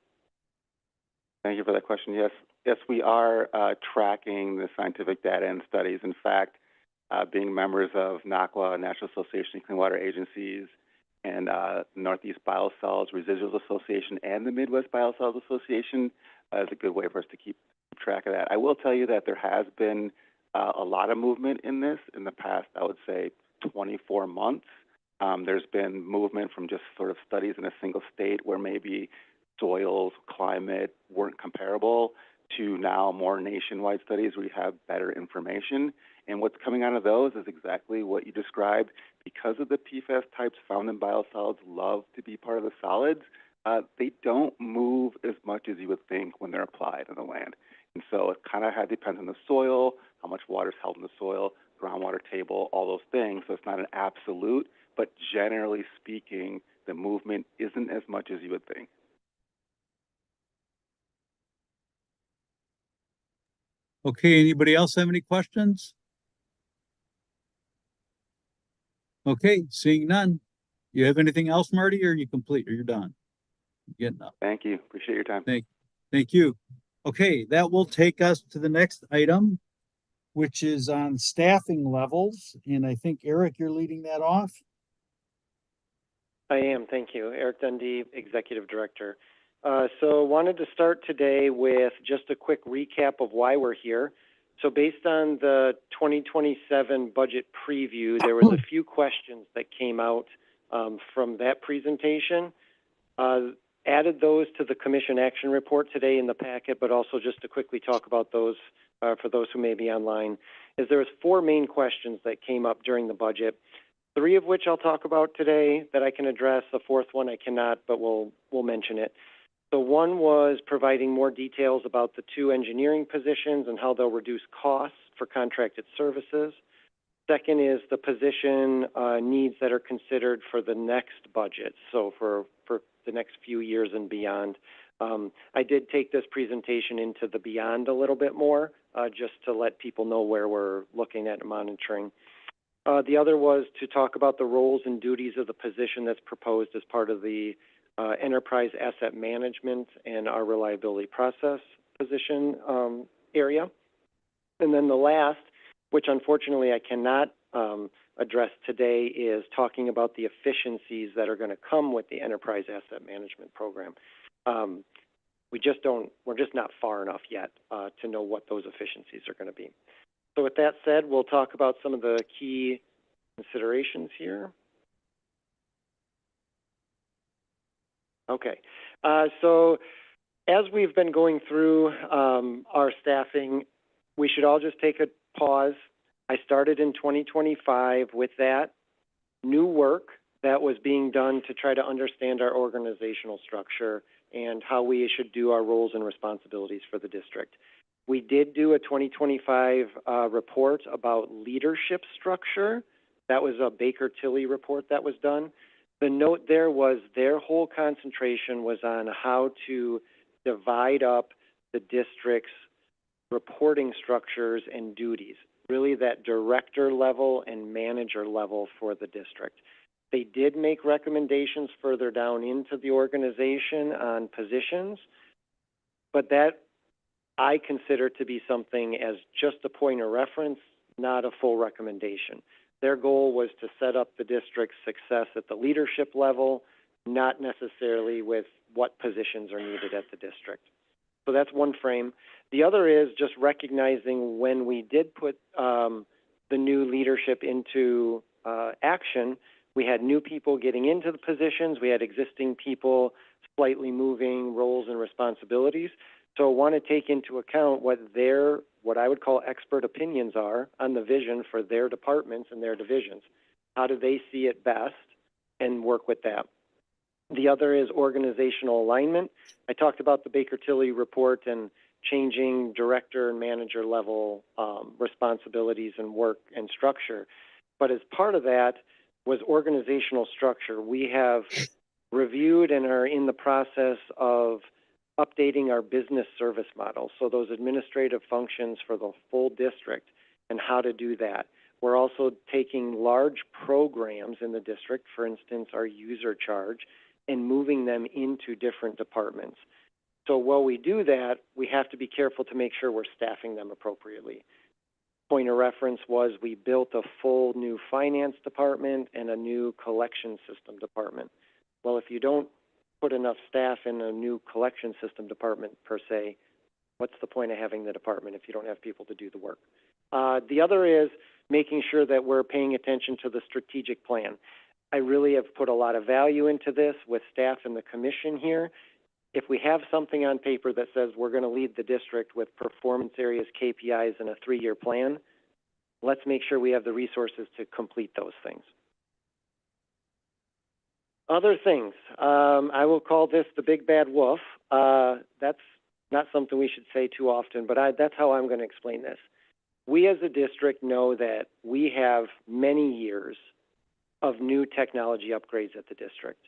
[SPEAKER 6] Thank you for that question. Yes, we are tracking the scientific data and studies. In fact, being members of NACWA, National Association of Clean Water Agencies, and Northeast Biosolids Residuals Association and the Midwest Biosolids Association is a good way for us to keep track of that. I will tell you that there has been a lot of movement in this in the past, I would say, 24 months. There's been movement from just sort of studies in a single state where maybe soils, climate weren't comparable to now more nationwide studies where you have better information. And what's coming out of those is exactly what you described. Because of the PFAS types found in biosolids love to be part of the solids, they don't move as much as you would think when they're applied on the land. And so it kind of depends on the soil, how much water is held in the soil, groundwater table, all those things. So it's not an absolute, but generally speaking, the movement isn't as much as you would think.
[SPEAKER 2] Okay, anybody else have any questions? Okay, seeing none. You have anything else, Marty, or are you complete, or you're done? You're getting up.
[SPEAKER 6] Thank you. Appreciate your time.
[SPEAKER 2] Thank you. Okay, that will take us to the next item, which is on staffing levels. And I think, Eric, you're leading that off.
[SPEAKER 10] I am, thank you. Eric Dundee, Executive Director. So wanted to start today with just a quick recap of why we're here. So based on the 2027 budget preview, there was a few questions that came out from that presentation. Added those to the Commission Action Report today in the packet, but also just to quickly talk about those for those who may be online, is there was 4 main questions that came up during the budget, 3 of which I'll talk about today that I can address. The 4th one I cannot, but we'll mention it. So one was providing more details about the 2 engineering positions and how they'll reduce costs for contracted services. Second is the position needs that are considered for the next budget, so for the next few years and beyond. I did take this presentation into the beyond a little bit more, just to let people know where we're looking at and monitoring. The other was to talk about the roles and duties of the position that's proposed as part of the enterprise asset management and our reliability process position area. And then the last, which unfortunately I cannot address today, is talking about the efficiencies that are going to come with the enterprise asset management program. We're just not far enough yet to know what those efficiencies are going to be. So with that said, we'll talk about some of the key considerations here. Okay, so as we've been going through our staffing, we should all just take a pause. I started in 2025 with that new work that was being done to try to understand our organizational structure and how we should do our roles and responsibilities for the district. We did do a 2025 report about leadership structure. That was a Baker-Tilly report that was done. The note there was their whole concentration was on how to divide up the district's reporting structures and duties, really that director level and manager level for the district. They did make recommendations further down into the organization on positions, but that I consider to be something as just a point of reference, not a full recommendation. Their goal was to set up the district's success at the leadership level, not necessarily with what positions are needed at the district. So that's one frame. The other is just recognizing when we did put the new leadership into action, we had new people getting into the positions, we had existing people slightly moving roles and responsibilities. So I want to take into account what I would call expert opinions are on the vision for their departments and their divisions. How do they see it best, and work with that. The other is organizational alignment. I talked about the Baker-Tilly report and changing director and manager level responsibilities and work and structure. But as part of that was organizational structure. We have reviewed and are in the process of updating our business service model, so those administrative functions for the full district and how to do that. We're also taking large programs in the district, for instance, our user charge, and moving them into different departments. So while we do that, we have to be careful to make sure we're staffing them appropriately. Point of reference was we built a full new finance department and a new collection system department. Well, if you don't put enough staff in a new collection system department per se, what's the point of having the department if you don't have people to do the work? The other is making sure that we're paying attention to the strategic plan. I really have put a lot of value into this with staff and the commission here. If we have something on paper that says we're going to lead the district with performance areas, KPIs, and a 3-year plan, let's make sure we have the resources to complete those things. Other things, I will call this the big bad wolf. That's not something we should say too often, but that's how I'm going to explain this. We as a district know that we have many years of new technology upgrades at the district.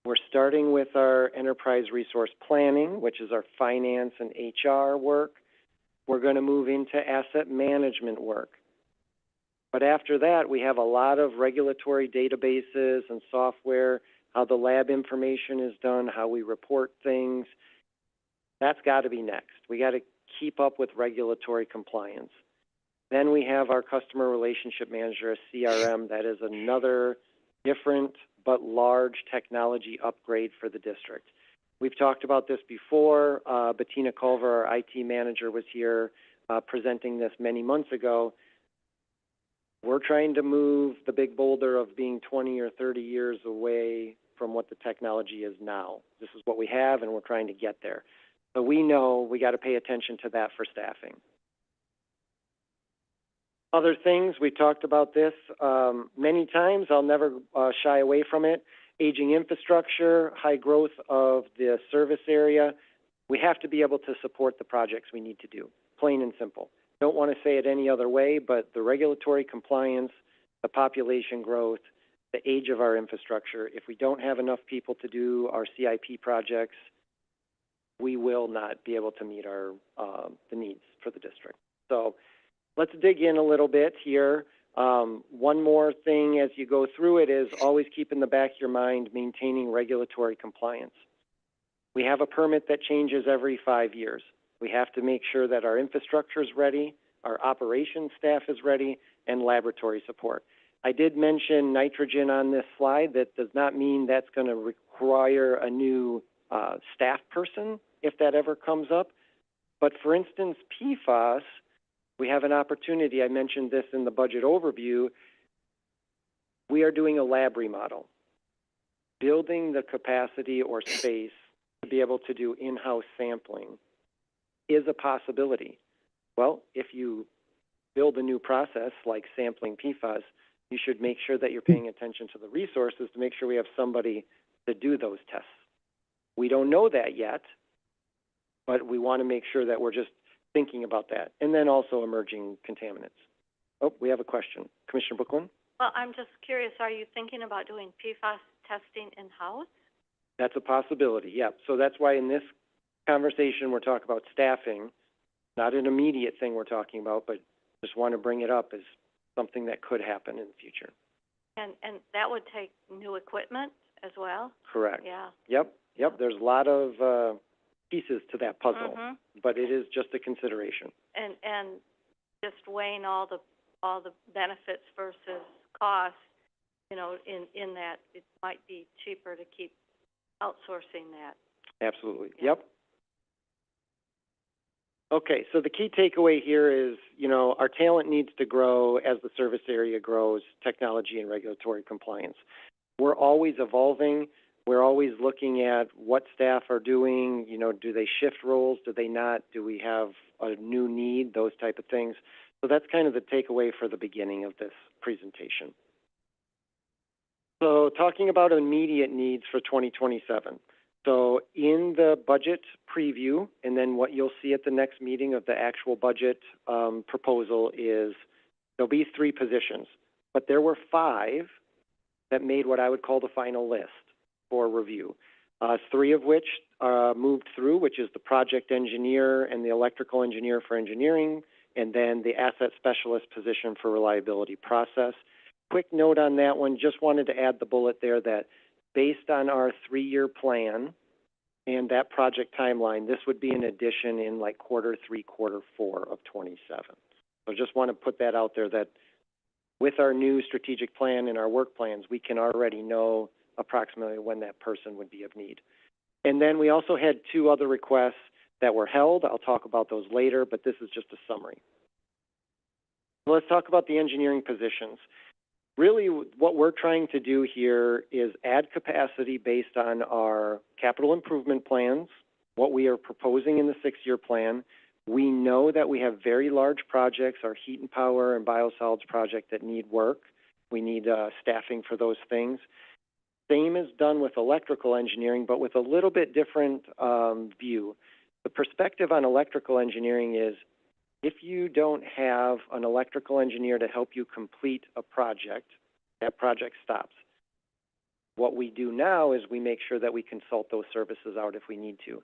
[SPEAKER 10] We're starting with our enterprise resource planning, which is our finance and HR work. We're going to move into asset management work. But after that, we have a lot of regulatory databases and software, how the lab information is done, how we report things. That's got to be next. We got to keep up with regulatory compliance. Then we have our customer relationship manager, a CRM, that is another different but large technology upgrade for the district. We've talked about this before. Bettina Culver, our IT manager, was here presenting this many months ago. We're trying to move the big boulder of being 20 or 30 years away from what the technology is now. This is what we have, and we're trying to get there. So we know we got to pay attention to that for staffing. Other things, we talked about this many times. I'll never shy away from it. Aging infrastructure, high growth of the service area. We have to be able to support the projects we need to do, plain and simple. Don't want to say it any other way, but the regulatory compliance, the population growth, the age of our infrastructure, if we don't have enough people to do our CIP projects, we will not be able to meet our the needs for the district. So let's dig in a little bit here. One more thing as you go through it is always keep in the back of your mind maintaining regulatory compliance. We have a permit that changes every 5 years. We have to make sure that our infrastructure is ready, our operations staff is ready, and laboratory support. I did mention nitrogen on this slide. That does not mean that's going to require a new staff person if that ever comes up. But for instance, PFAS, we have an opportunity. I mentioned this in the budget overview. We are doing a lab remodel, building the capacity or space to be able to do in-house sampling is a possibility. Well, if you build a new process like sampling PFAS, you should make sure that you're paying attention to the resources to make sure we have somebody to do those tests. We don't know that yet, but we want to make sure that we're just thinking about that. And then also emerging contaminants. Oh, we have a question. Commissioner Brooklyn?
[SPEAKER 7] Well, I'm just curious, are you thinking about doing PFAS testing in-house?
[SPEAKER 10] That's a possibility, yeah. So that's why in this conversation we're talking about staffing, not an immediate thing we're talking about, but just want to bring it up as something that could happen in the future.
[SPEAKER 7] And that would take new equipment as well?
[SPEAKER 10] Correct.
[SPEAKER 7] Yeah.
[SPEAKER 10] Yep. There's a lot of pieces to that puzzle, but it is just a consideration.
[SPEAKER 7] And just weighing all the benefits versus costs, you know, in that it might be cheaper to keep outsourcing that.
[SPEAKER 10] Absolutely.
[SPEAKER 7] Yeah.
[SPEAKER 10] Yep. Okay, so the key takeaway here is, you know, our talent needs to grow as the service area grows, technology and regulatory compliance. We're always evolving. We're always looking at what staff are doing. You know, do they shift roles? Do they not? Do we have a new need? Those type of things. So that's kind of the takeaway for the beginning of this presentation. So talking about immediate needs for 2027. So in the budget preview, and then what you'll see at the next meeting of the actual budget proposal is there'll be 3 positions, but there were 5 that made what I would call the final list for review. 3 of which moved through, which is the project engineer and the electrical engineer for engineering, and then the asset specialist position for reliability process. Quick note on that one, just wanted to add the bullet there that based on our 3-year plan and that project timeline, this would be an addition in like quarter 3, quarter 4 of 27. So just want to put that out there that with our new strategic plan and our work plans, we can already know approximately when that person would be of need. And then we also had 2 other requests that were held. I'll talk about those later, but this is just a summary. So let's talk about the engineering positions. Really, what we're trying to do here is add capacity based on our capital improvement plans, what we are proposing in the 6-year plan. We know that we have very large projects, our heat and power and biosolids project that need work. We need staffing for those things. Same is done with electrical engineering, but with a little bit different view. The perspective on electrical engineering is if you don't have an electrical engineer to help you complete a project, that project stops. What we do now is we make sure that we consult those services out if we need to.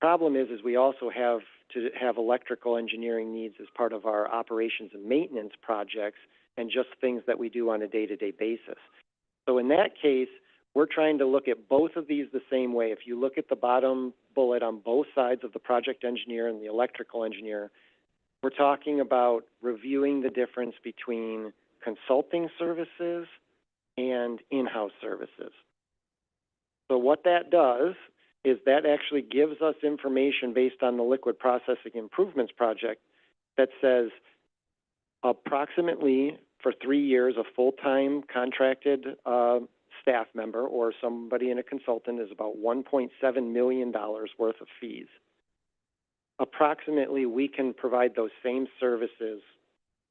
[SPEAKER 10] Problem is we also have to have electrical engineering needs as part of our operations and maintenance projects and just things that we do on a day-to-day basis. So in that case, we're trying to look at both of these the same way. If you look at the bottom bullet on both sides of the project engineer and the electrical engineer, we're talking about reviewing the difference between consulting services and in-house services. So what that does is that actually gives us information based on the liquid processing improvements project that says approximately for 3 years, a full-time contracted staff member or somebody in a consultant is about $1.7 million worth of fees. Approximately, we can provide those same services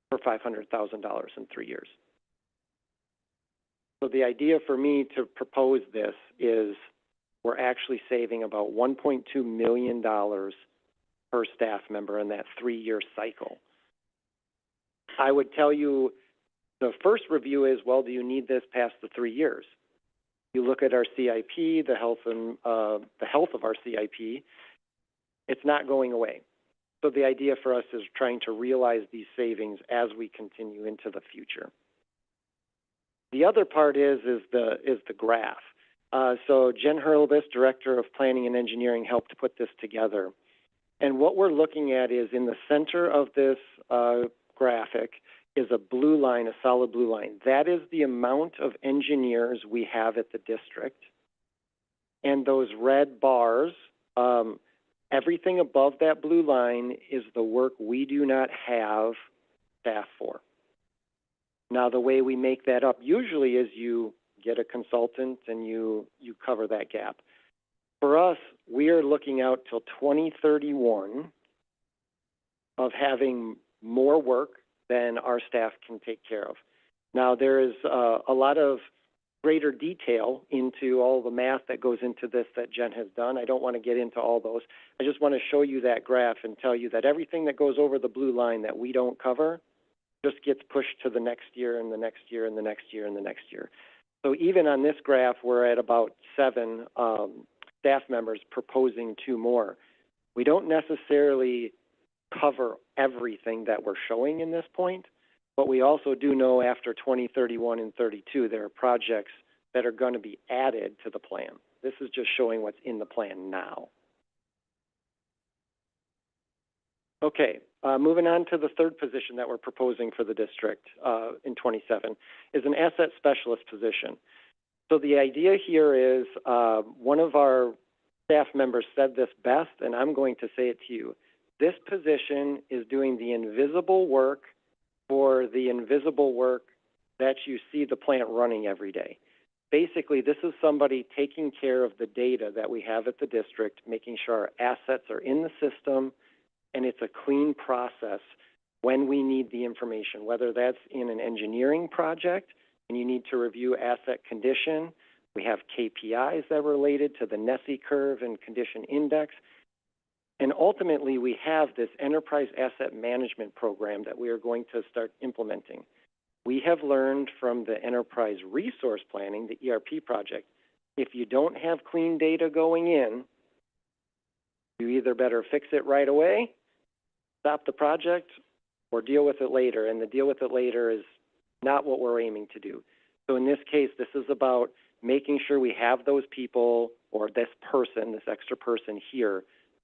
[SPEAKER 10] for $500,000 in 3 years. So the idea for me to propose this is we're actually saving about $1.2 million per staff member in that 3-year cycle. I would tell you the first review is, well, do you need this past the 3 years? You look at our CIP, the health of our CIP, it's not going away. So the idea for us is trying to realize these savings as we continue into the future. The other part is the graph. So Jen Hurlbus, Director of Planning and Engineering, helped put this together. And what we're looking at is in the center of this graphic is a blue line, a solid blue line. That is the amount of engineers we have at the district. And those red bars, everything above that blue line is the work we do not have staff for. Now, the way we make that up usually is you get a consultant and you cover that gap. For us, we are looking out till 2031 of having more work than our staff can take care of. Now, there is a lot of greater detail into all the math that goes into this that Jen has done. I don't want to get into all those. I just want to show you that graph and tell you that everything that goes over the blue line that we don't cover just gets pushed to the next year and the next year and the next year and the next year. So even on this graph, we're at about 7 staff members proposing 2 more. We don't necessarily cover everything that we're showing in this point, but we also do know after 2031 and 32, there are projects that are going to be added to the plan. This is just showing what's in the plan now. Okay, moving on to the third position that we're proposing for the district in 27 is an asset specialist position. So the idea here is one of our staff members said this best, and I'm going to say it to you. This position is doing the invisible work for the invisible work that you see the plant running every day. Basically, this is somebody taking care of the data that we have at the district, making sure our assets are in the system, and it's a clean process when we need the information, whether that's in an engineering project and you need to review asset condition. We have KPIs that are related to the NESI curve and condition index. And ultimately, we have this enterprise asset management program that we are going to start implementing. We have learned from the enterprise resource planning, the ERP project, if you don't have clean data going in, you either better fix it right away, stop the project, or deal with it later. And the deal with it later is not what we're aiming to do. So in this case, this is about making sure we have those people or this person, this extra person here,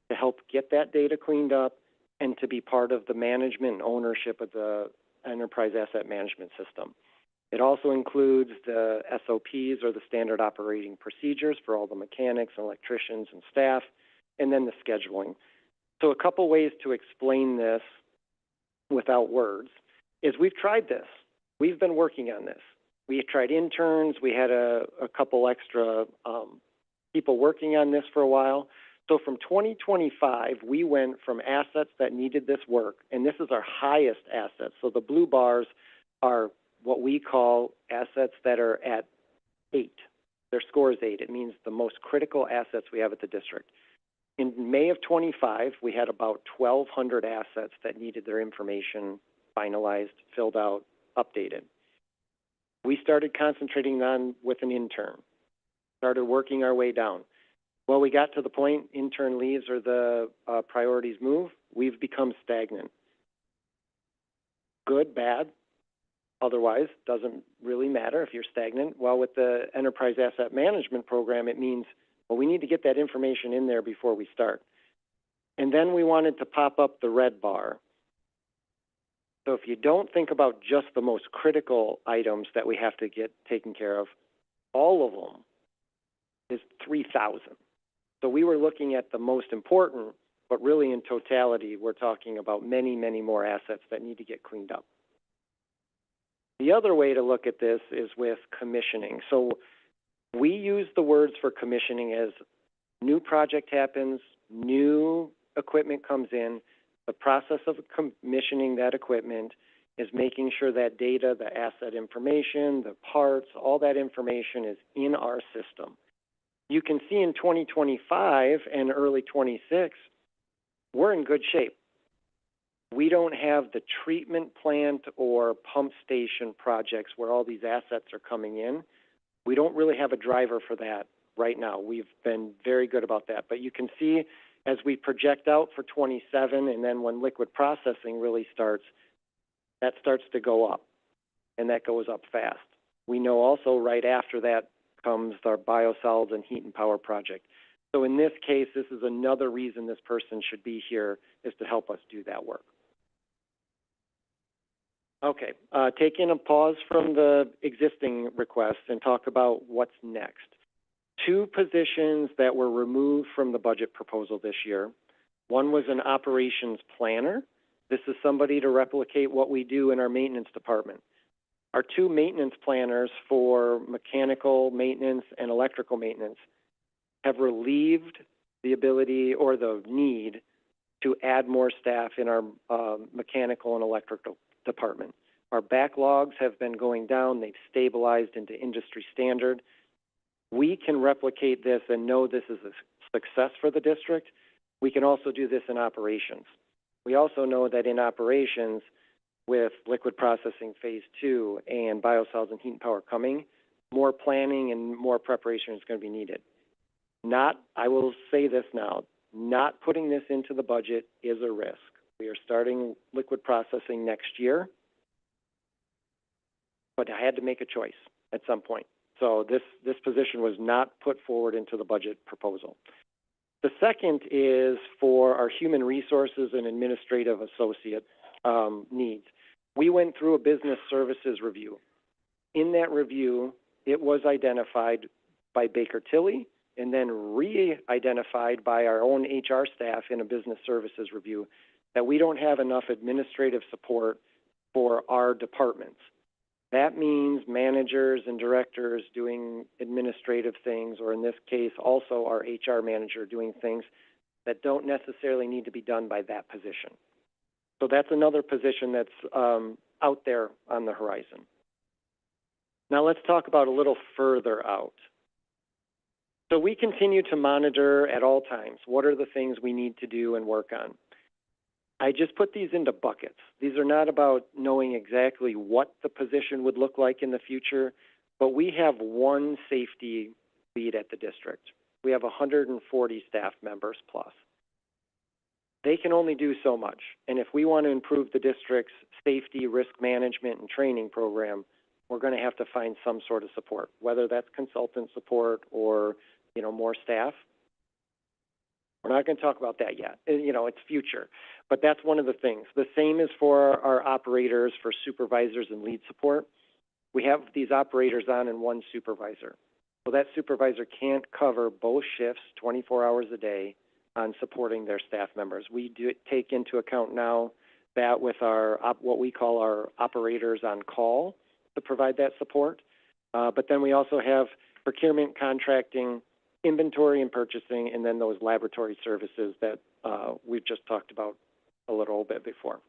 [SPEAKER 10] to help get that data cleaned up and to be part of the management and ownership of the enterprise asset management system. It also includes the SOPs or the standard operating procedures for all the mechanics and electricians and staff, and then the scheduling. So a couple ways to explain this without words is we've tried this. We've been working on this. We tried interns. We had a couple extra people working on this for a while. So from 2025, we went from assets that needed this work, and this is our highest assets. So the blue bars are what we call assets that are at 8. Their score is 8. It means the most critical assets we have at the district. In May of 25, we had about 1,200 assets that needed their information finalized, filled out, updated. We started concentrating on with an intern, started working our way down. Well, we got to the point, intern leaves or the priorities move, we've become stagnant. Good, bad, otherwise, doesn't really matter if you're stagnant. Well, with the Enterprise Asset Management Program, it means, well, we need to get that information in there before we start. And then we wanted to pop up the red bar. So if you don't think about just the most critical items that we have to get taken care of, all of them is 3,000. So we were looking at the most important, but really in totality, we're talking about many, many more assets that need to get cleaned up. The other way to look at this is with commissioning. So we use the words for commissioning as new project happens, new equipment comes in. The process of commissioning that equipment is making sure that data, the asset information, the parts, all that information is in our system. You can see in 2025 and early 26, we're in good shape. We don't have the treatment plant or pump station projects where all these assets are coming in. We don't really have a driver for that right now. We've been very good about that. But you can see As we project out for 27, and then when liquid processing really starts, that starts to go up, and that goes up fast. We know also right after that comes our biosolids and heat and power project. So in this case, this is another reason this person should be here, is to help us do that work. Okay, taking a pause from the existing requests and talk about what's next. 2 positions that were removed from the budget proposal this year. One was an operations planner. This is somebody to replicate what we do in our maintenance department. Our 2 maintenance planners for mechanical maintenance and electrical maintenance have relieved the ability or the need to add more staff in our mechanical and electrical department. Our backlogs have been going down. They've stabilized into industry standard. We can replicate this and know this is a success for the district. We can also do this in operations. We also know that in operations, with liquid processing phase 2 and biosolids and heat and power coming, more planning and more preparation is going to be needed. I will say this now, not putting this into the budget is a risk. We are starting liquid processing next year, but I had to make a choice at some point. So this position was not put forward into the budget proposal. The second is for our human resources and administrative associate needs. We went through a business services review. In that review, it was identified by Baker Tilly and then re-identified by our own HR staff in a business services review that we don't have enough administrative support for our departments. That means managers and directors doing administrative things, or in this case, also our HR manager doing things that don't necessarily need to be done by that position. So that's another position that's out there on the horizon. Now let's talk about a little further out. So we continue to monitor at all times what are the things we need to do and work on. I just put these into buckets. These are not about knowing exactly what the position would look like in the future, but we have one safety lead at the district. We have 140 staff members plus. They can only do so much. And if we want to improve the district's safety, risk management, and training program, we're going to have to find some sort of support, whether that's consultant support or, more staff. We're not going to talk about that yet. It's future. But that's one of the things. The same is for our operators, for supervisors and lead support. We have these operators on and one supervisor. So that supervisor can't cover both shifts 24 hours a day on supporting their staff members. We do take into account now that with our what we call our operators on call to provide that support. But then we also have procurement, contracting, inventory and purchasing, and then those laboratory services that we've just talked about a little bit before.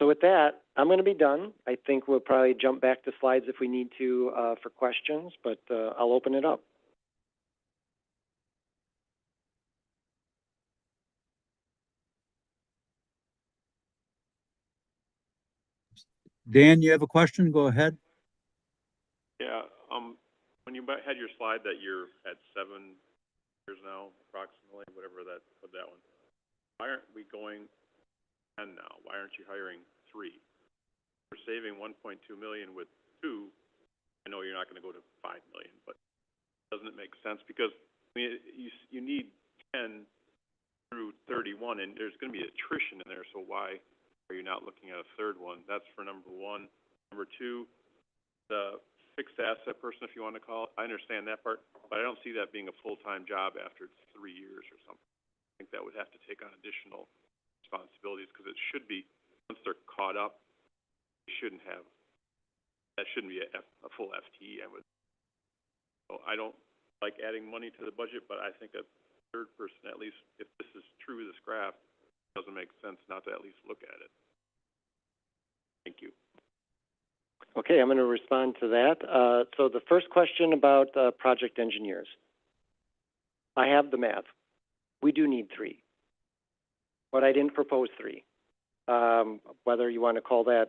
[SPEAKER 10] So with that, I'm going to be done. I think we'll probably jump back to slides if we need to for questions, but I'll open it up.
[SPEAKER 2] Dan, you have a question? Go ahead.
[SPEAKER 5] Yeah, when you had your slide that you're at 7 years now, approximately, whatever that, put that one. Why aren't we going 10 now? Why aren't you hiring 3? We're saving 1.2 million with 2. I know you're not going to go to 5 million, but doesn't it make sense? Because you need 10 through 31, and there's going to be attrition in there. So why are you not looking at a third one? That's for number 1. Number 2, the fixed asset person, if you want to call it. I understand that part, but I don't see that being a full-time job after 3 years or something. I think that would have to take on additional responsibilities because it should be, once they're caught up, they shouldn't have, that shouldn't be a full FTE. So I don't like adding money to the budget, but I think a third person, at least if this is true, this graph, doesn't make sense not to at least look at it. Thank you.
[SPEAKER 10] Okay, I'm going to respond to that. So the first question about project engineers. I have the math. We do need 3, but I didn't propose 3. Whether you want to call that,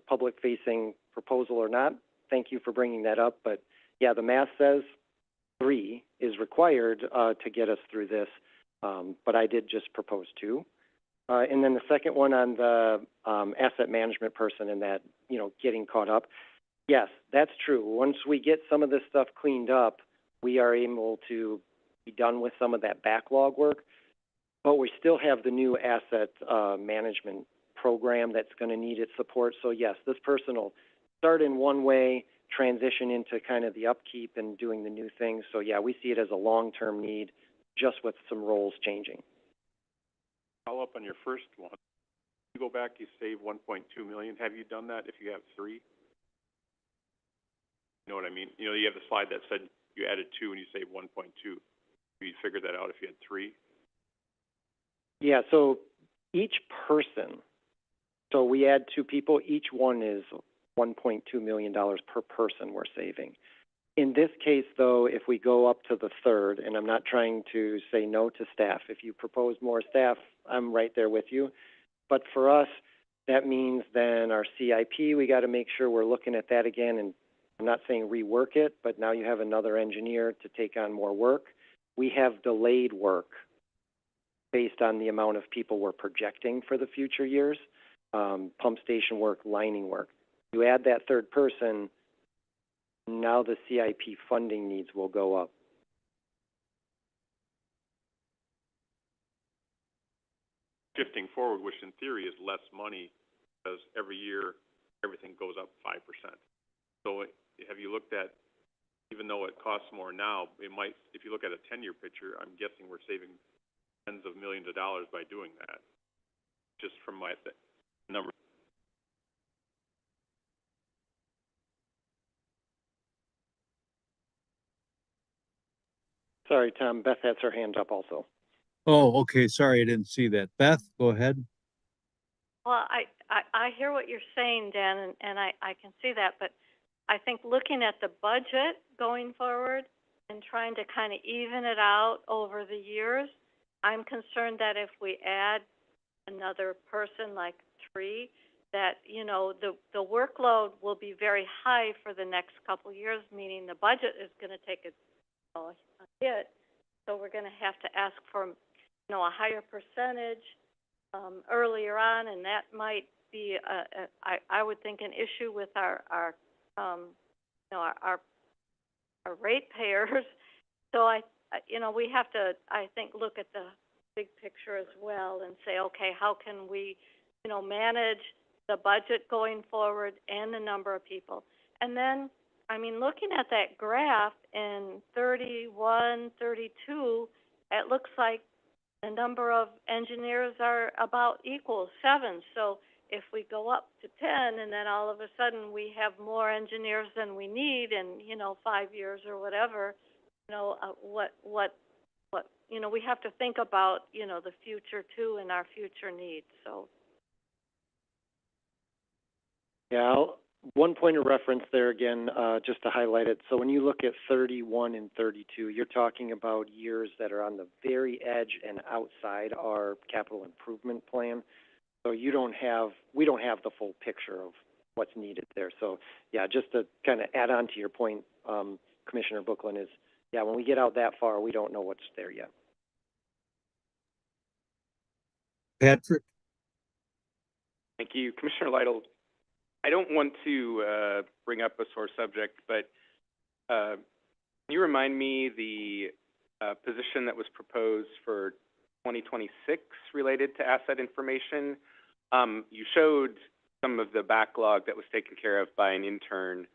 [SPEAKER 10] public-facing proposal or not, thank you for bringing that up. But yeah, the math says 3 is required, to get us through this, but I did just propose 2. And then the second one on the, asset management person and that, you know, getting caught up. Yes, that's true. Once we get some of this stuff cleaned up, we are able to be done with some of that backlog work, but we still have the new asset management program that's going to need its support. So yes, this person will start in one way, transition into kind of the upkeep and doing the new things. So yeah, we see it as a long-term need, just with some roles changing.
[SPEAKER 5] Follow up on your first one. You go back, you save 1.2 million. Have you done that if you have 3? You know what I mean? You know, you have the slide that said you added 2 and you saved 1.2. You figured that out if you had 3?
[SPEAKER 10] Yeah, so each person, so we add 2 people, each one is $1.2 million per person we're saving. In this case, though, if we go up to the third, and I'm not trying to say no to staff, if you propose more staff, I'm right there with you. But for us, that means then our CIP, we got to make sure we're looking at that again. And I'm not saying rework it, but now you have another engineer to take on more work. We have delayed work based on the amount of people we're projecting for the future years, pump station work, lining work. You add that third person, now the CIP funding needs will go up.
[SPEAKER 5] Shifting forward, which in theory is less money, because every year everything goes up 5%. So have you looked at, even though it costs more now, it might, if you look at a 10-year picture, I'm guessing we're saving tens of millions of dollars by doing that, just from my number.
[SPEAKER 10] Sorry, Tom, Beth has her hand up also.
[SPEAKER 2] Oh, okay, sorry, I didn't see that. Beth, go ahead.
[SPEAKER 7] Well, I hear what you're saying, Dan, and I can see that, but I think looking at the budget going forward and trying to kind of even it out over the years, I'm concerned that if we add another person like 3, that, you know, the workload will be very high for the next couple of years, meaning the budget is going to take a hit. So we're going to have to ask for, you know, a higher percentage earlier on, and that might be, I would think, an issue with our ratepayers. So you know, we have to, I think, look at the big picture as well and say, okay, how can we, you know, manage the budget going forward and the number of people? And then, I mean, looking at that graph in 31, 32, it looks like the number of engineers are about equal, 7. So if we go up to 10 and then all of a sudden we have more engineers than we need in, you know, 5 years or whatever, you know, what, you know, we have to think about, you know, the future too and our future needs, so.
[SPEAKER 10] Yeah, one point of reference there again, just to highlight it. So when you look at 31 and 32, you're talking about years that are on the very edge and outside our capital improvement plan. So we don't have the full picture of what's needed there. So yeah, just to kind of add on to your point, Commissioner Bookland, is yeah, when we get out that far, we don't know what's there yet.
[SPEAKER 2] Patrick?
[SPEAKER 4] Thank you. Commissioner Lytle, I don't want to bring up a sore subject, but can you remind me the position that was proposed for 2026 related to asset information? You showed some of the backlog that was taken care of by an intern.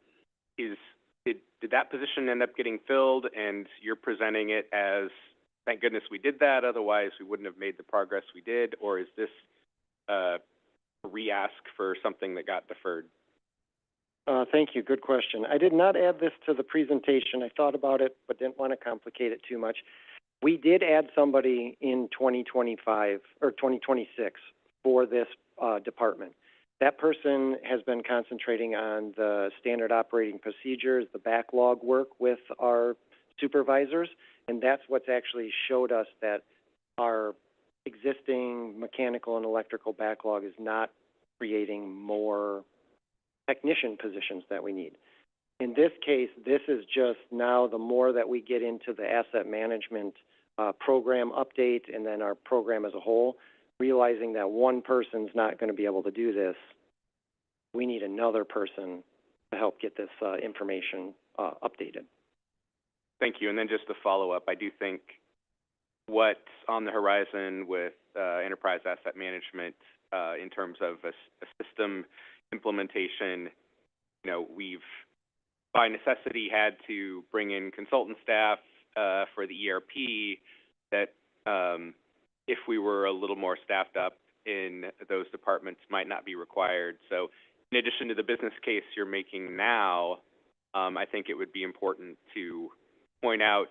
[SPEAKER 4] Did that position end up getting filled, and you're presenting it as, thank goodness we did that, otherwise we wouldn't have made the progress we did, or is this a re-ask for something that got deferred?
[SPEAKER 10] Thank you. Good question. I did not add this to the presentation. I thought about it, but didn't want to complicate it too much. We did add somebody in 2025 or 2026 for this department. That person has been concentrating on the standard operating procedures, the backlog work with our supervisors, and that's what's actually showed us that our existing mechanical and electrical backlog is not creating more technician positions that we need. In this case, this is just now the more that we get into the asset management program update and then our program as a whole, realizing that one person's not going to be able to do this. We need another person to help get this information updated.
[SPEAKER 4] Thank you. And then just to follow up, I do think what's on the horizon with enterprise asset management in terms of a system implementation, we've by necessity had to bring in consultant staff for the ERP that if we were a little more staffed up in those departments might not be required. So in addition to the business case you're making now, I think it would be important to point out,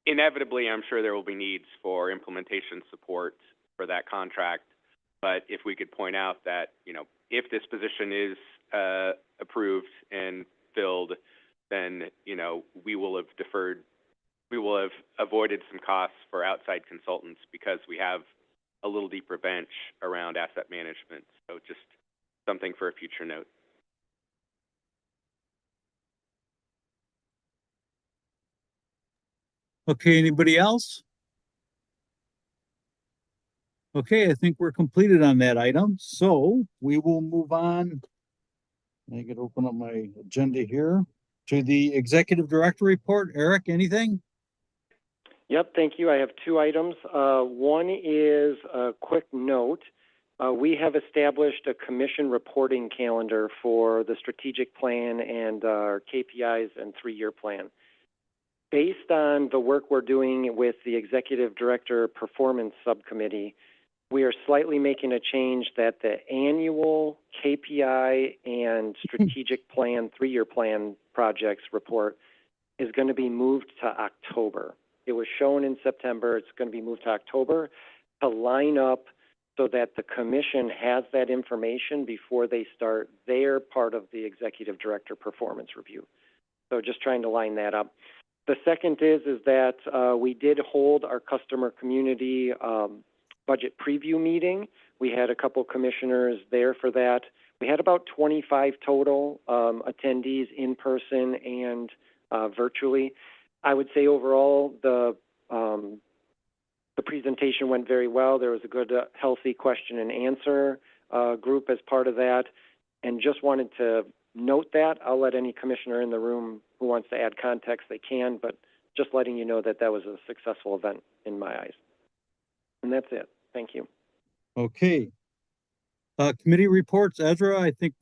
[SPEAKER 4] inevitably I'm sure there will be needs for implementation support for that contract, but if we could point out that, if this position is approved and filled, then, we will have avoided some costs for outside consultants because we have a little deeper bench around asset management. So just something for a future note.
[SPEAKER 2] Okay, anybody else? Okay, I think we're completed on that item. So we will move on. I can open up my agenda here to the executive director report. Eric, anything?
[SPEAKER 10] Yep, thank you. I have two items. One is a quick note. We have established a commission reporting calendar for the strategic plan and our KPIs and 3-year plan. Based on the work we're doing with the executive director performance subcommittee, we are slightly making a change that the annual KPI and strategic plan, 3-year plan projects report is going to be moved to October. It was shown in September. It's going to be moved to October to line up so that the commission has that information before they start their part of the executive director performance review. So just trying to line that up. The second is that we did hold our customer community budget preview meeting. We had a couple commissioners there for that. We had about 25 total attendees in person and virtually. I would say overall the presentation went very well. There was a good, healthy question and answer group as part of that. And just wanted to note that. I'll let any commissioner in the room who wants to add context, they can, but just letting you know that that was a successful event in my eyes. And that's it. Thank you.
[SPEAKER 2] Okay. Committee reports, Ezra, I think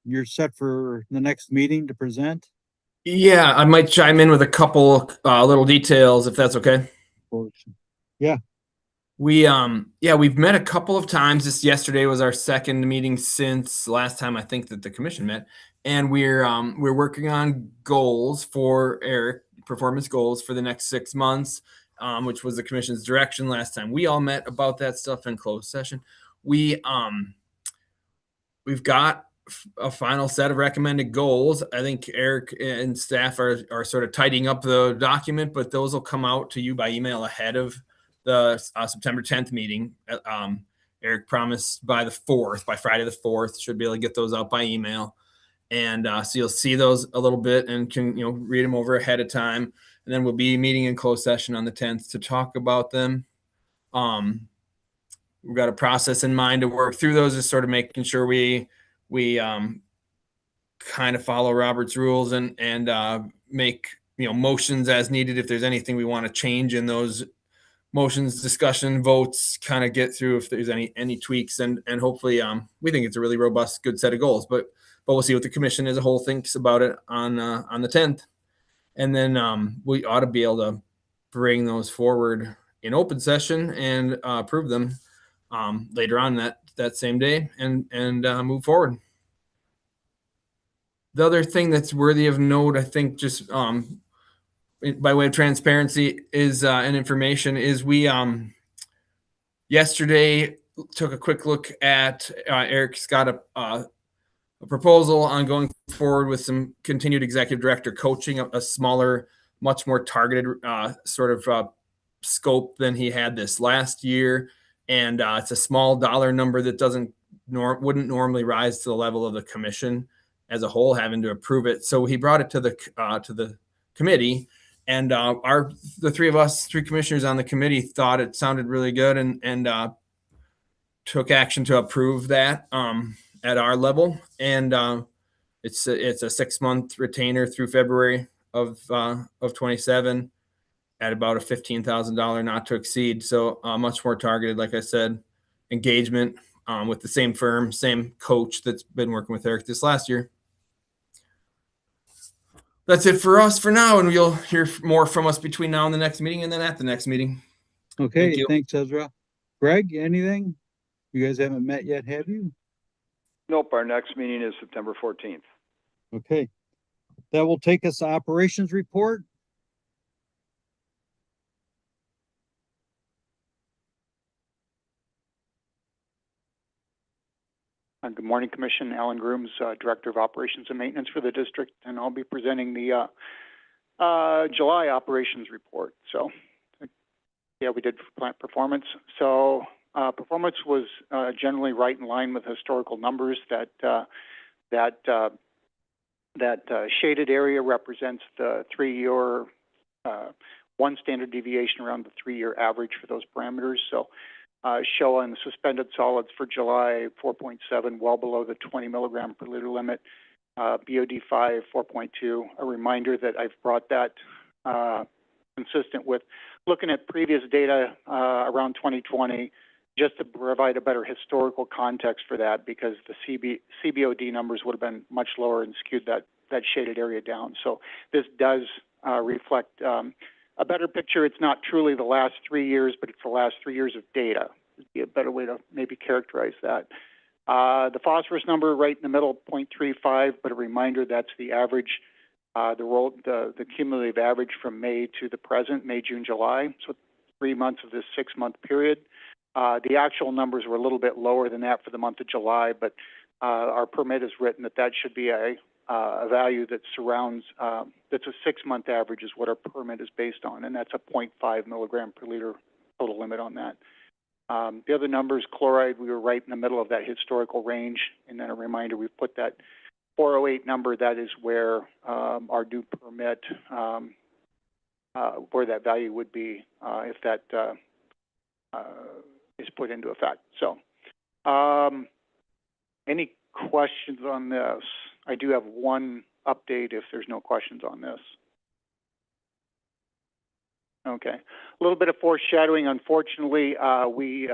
[SPEAKER 2] you're set for the next meeting to present.
[SPEAKER 1] Yeah, I might chime in with a couple little details if that's okay.
[SPEAKER 2] Yeah.
[SPEAKER 1] We've met a couple of times. Yesterday was our second meeting since last time I think that the commission met, and we're working on goals for Eric, performance goals for the next 6 months, which was the commission's direction last time we all met about that stuff in closed session. We've got a final set of recommended goals. I think Eric and staff are sort of tidying up the document, but those will come out to you by email ahead of the September 10th meeting. Eric promised by Friday the 4th, should be able to get those out by email. And so you'll see those a little bit and can, read them over ahead of time. And then we'll be meeting in closed session on the 10th to talk about them. We've got a process in mind to work through those, just sort of making sure we kind of follow Robert's rules and make, motions as needed. If there's anything we want to change in those motions, discussion, votes, kind of get through if there's any tweaks, and hopefully we think it's a really robust, good set of goals, but we'll see what the commission as a whole thinks about it on the 10th. And then we ought to be able to bring those forward in open session and approve them later on that same day and move forward. The other thing that's worthy of note, I think, just by way of transparency is and information is we yesterday took a quick look at Eric's got a proposal on going forward with some continued executive director coaching, a smaller, much more targeted sort of scope than he had this last year. And it's a small dollar number that wouldn't normally rise to the level of the commission. as a whole having to approve it. So he brought it to the committee, and the three commissioners on the committee thought it sounded really good, and took action to approve that at our level. And it's a 6-month retainer through February of 27 at about a $15,000 not to exceed. So much more targeted, like I said, engagement with the same firm, same coach that's been working with Eric this last year. That's it for us for now, and you'll hear more from us between now and the next meeting, and then at the next meeting.
[SPEAKER 2] Okay,
[SPEAKER 1] Thank you.
[SPEAKER 2] thanks, Ezra. Greg, anything? You guys haven't met yet, have you?
[SPEAKER 9] Nope, our next meeting is September 14th.
[SPEAKER 2] Okay. That will take us to operations report.
[SPEAKER 11] Good morning, Commission. Alan Grooms, Director of Operations and Maintenance for the district, and I'll be presenting the July operations report. So, yeah, we did plant performance. So, performance was generally right in line with historical numbers. That shaded area represents the 3-year, one standard deviation around the 3-year average for those parameters. So, show on the suspended solids for July 4.7, well below the 20 milligram per liter limit. BOD5 4.2. A reminder that I've brought that consistent with looking at previous data around 2020, just to provide a better historical context for that, because the CBOD numbers would have been much lower and skewed that shaded area down. So this does reflect a better picture. It's not truly the last 3 years, but it's the last 3 years of data. Would be a better way to maybe characterize that. The phosphorus number right in the middle, 0.35, but a reminder that's the average, the cumulative average from May to the present, May, June, July. So 3 months of this 6-month period. The actual numbers were a little bit lower than that for the month of July, but our permit is written that should be a value that surrounds, that's a 6-month average is what our permit is based on, and that's a 0.5 milligram per liter total limit on that. The other numbers, chloride, we were right in the middle of that historical range, and then a reminder, we've put that 408 number, that is where our new permit, where that value would be if that is put into effect. So, any questions on this? I do have one update if there's no questions on this. Okay. A little bit of foreshadowing. Unfortunately, we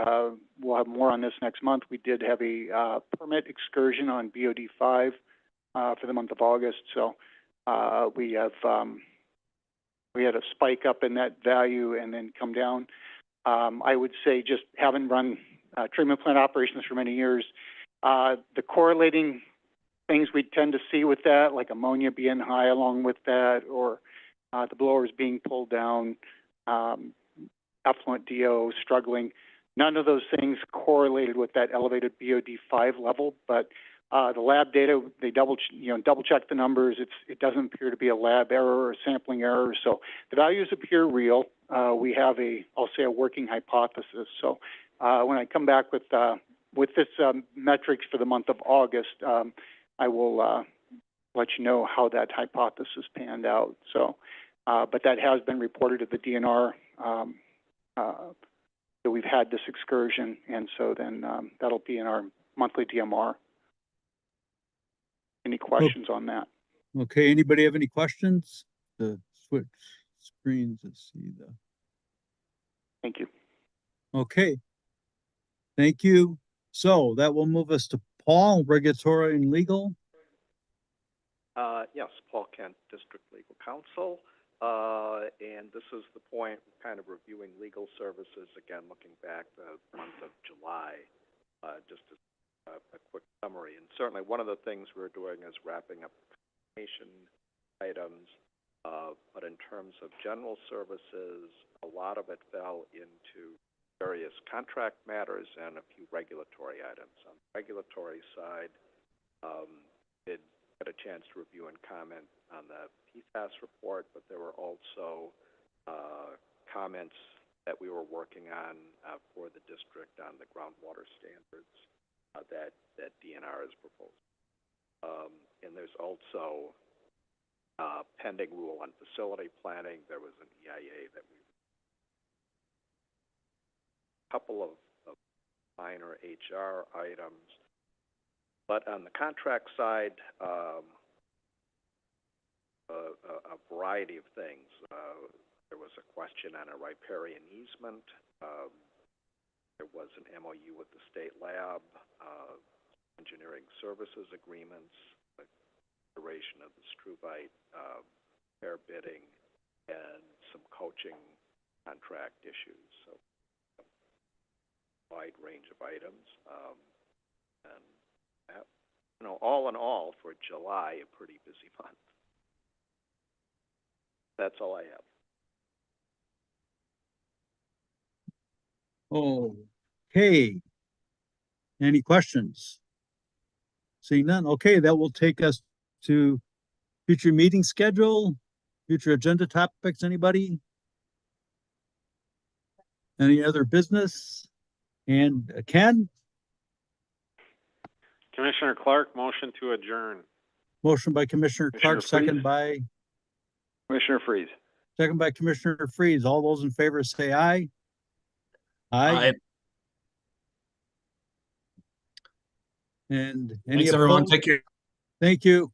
[SPEAKER 11] will have more on this next month. We did have a permit excursion on BOD5 for the month of August. So we had a spike up in that value and then come down. I would say, just having run treatment plant operations for many years, the correlating things we tend to see with that, like ammonia being high along with that, or the blowers being pulled down, effluent DO struggling. None of those things correlated with that elevated BOD5 level, but the lab data, they double check the numbers. It doesn't appear to be a lab error or a sampling error, so the values appear real. We have I'll say a working hypothesis. So when I come back with this metrics for the month of August, I will let you know how that hypothesis panned out. So, but that has been reported at the DNR that we've had this excursion, and so then that'll be in our monthly DMR. Any questions on that?
[SPEAKER 2] Okay, anybody have any questions? The switch screens to see the.
[SPEAKER 11] Thank you.
[SPEAKER 2] Okay. Thank you. So that will move us to Paul, regulatory and legal.
[SPEAKER 12] Yes, Paul Kent, District Legal Counsel. And this is the point, kind of reviewing legal services, again, looking back the month of July, just a quick summary. And certainly one of the things we're doing is wrapping up information items, but in terms of general services, a lot of it fell into various contract matters and a few regulatory items. On the regulatory side, did get a chance to review and comment on the PFAS report, but there were also comments that we were working on for the district on the groundwater standards that DNR is proposing. And there's also pending rule on facility planning. There was an EIA that we, couple of minor HR items. But on the contract side, a variety of things. There was a question on a riparian easement. There was an MOU with the state lab, engineering services agreements, the duration of the Struvite, fair bidding, and some coaching contract issues. So a wide range of items. And that, all in all, for July, a pretty busy month. That's all I have.
[SPEAKER 2] Okay. Any questions? Seeing none. Okay, that will take us to future meeting schedule, future agenda topics. Anybody? Any other business? And Ken?
[SPEAKER 5] Commissioner Clark, motion to adjourn.
[SPEAKER 2] Motion by Commissioner Clark, second by
[SPEAKER 9] Commissioner Freeze.
[SPEAKER 2] Commissioner Freeze. All those in favor say aye. Aye. And any
[SPEAKER 1] Thanks, everyone.
[SPEAKER 2] opposed?
[SPEAKER 1] Take care.
[SPEAKER 2] Thank you.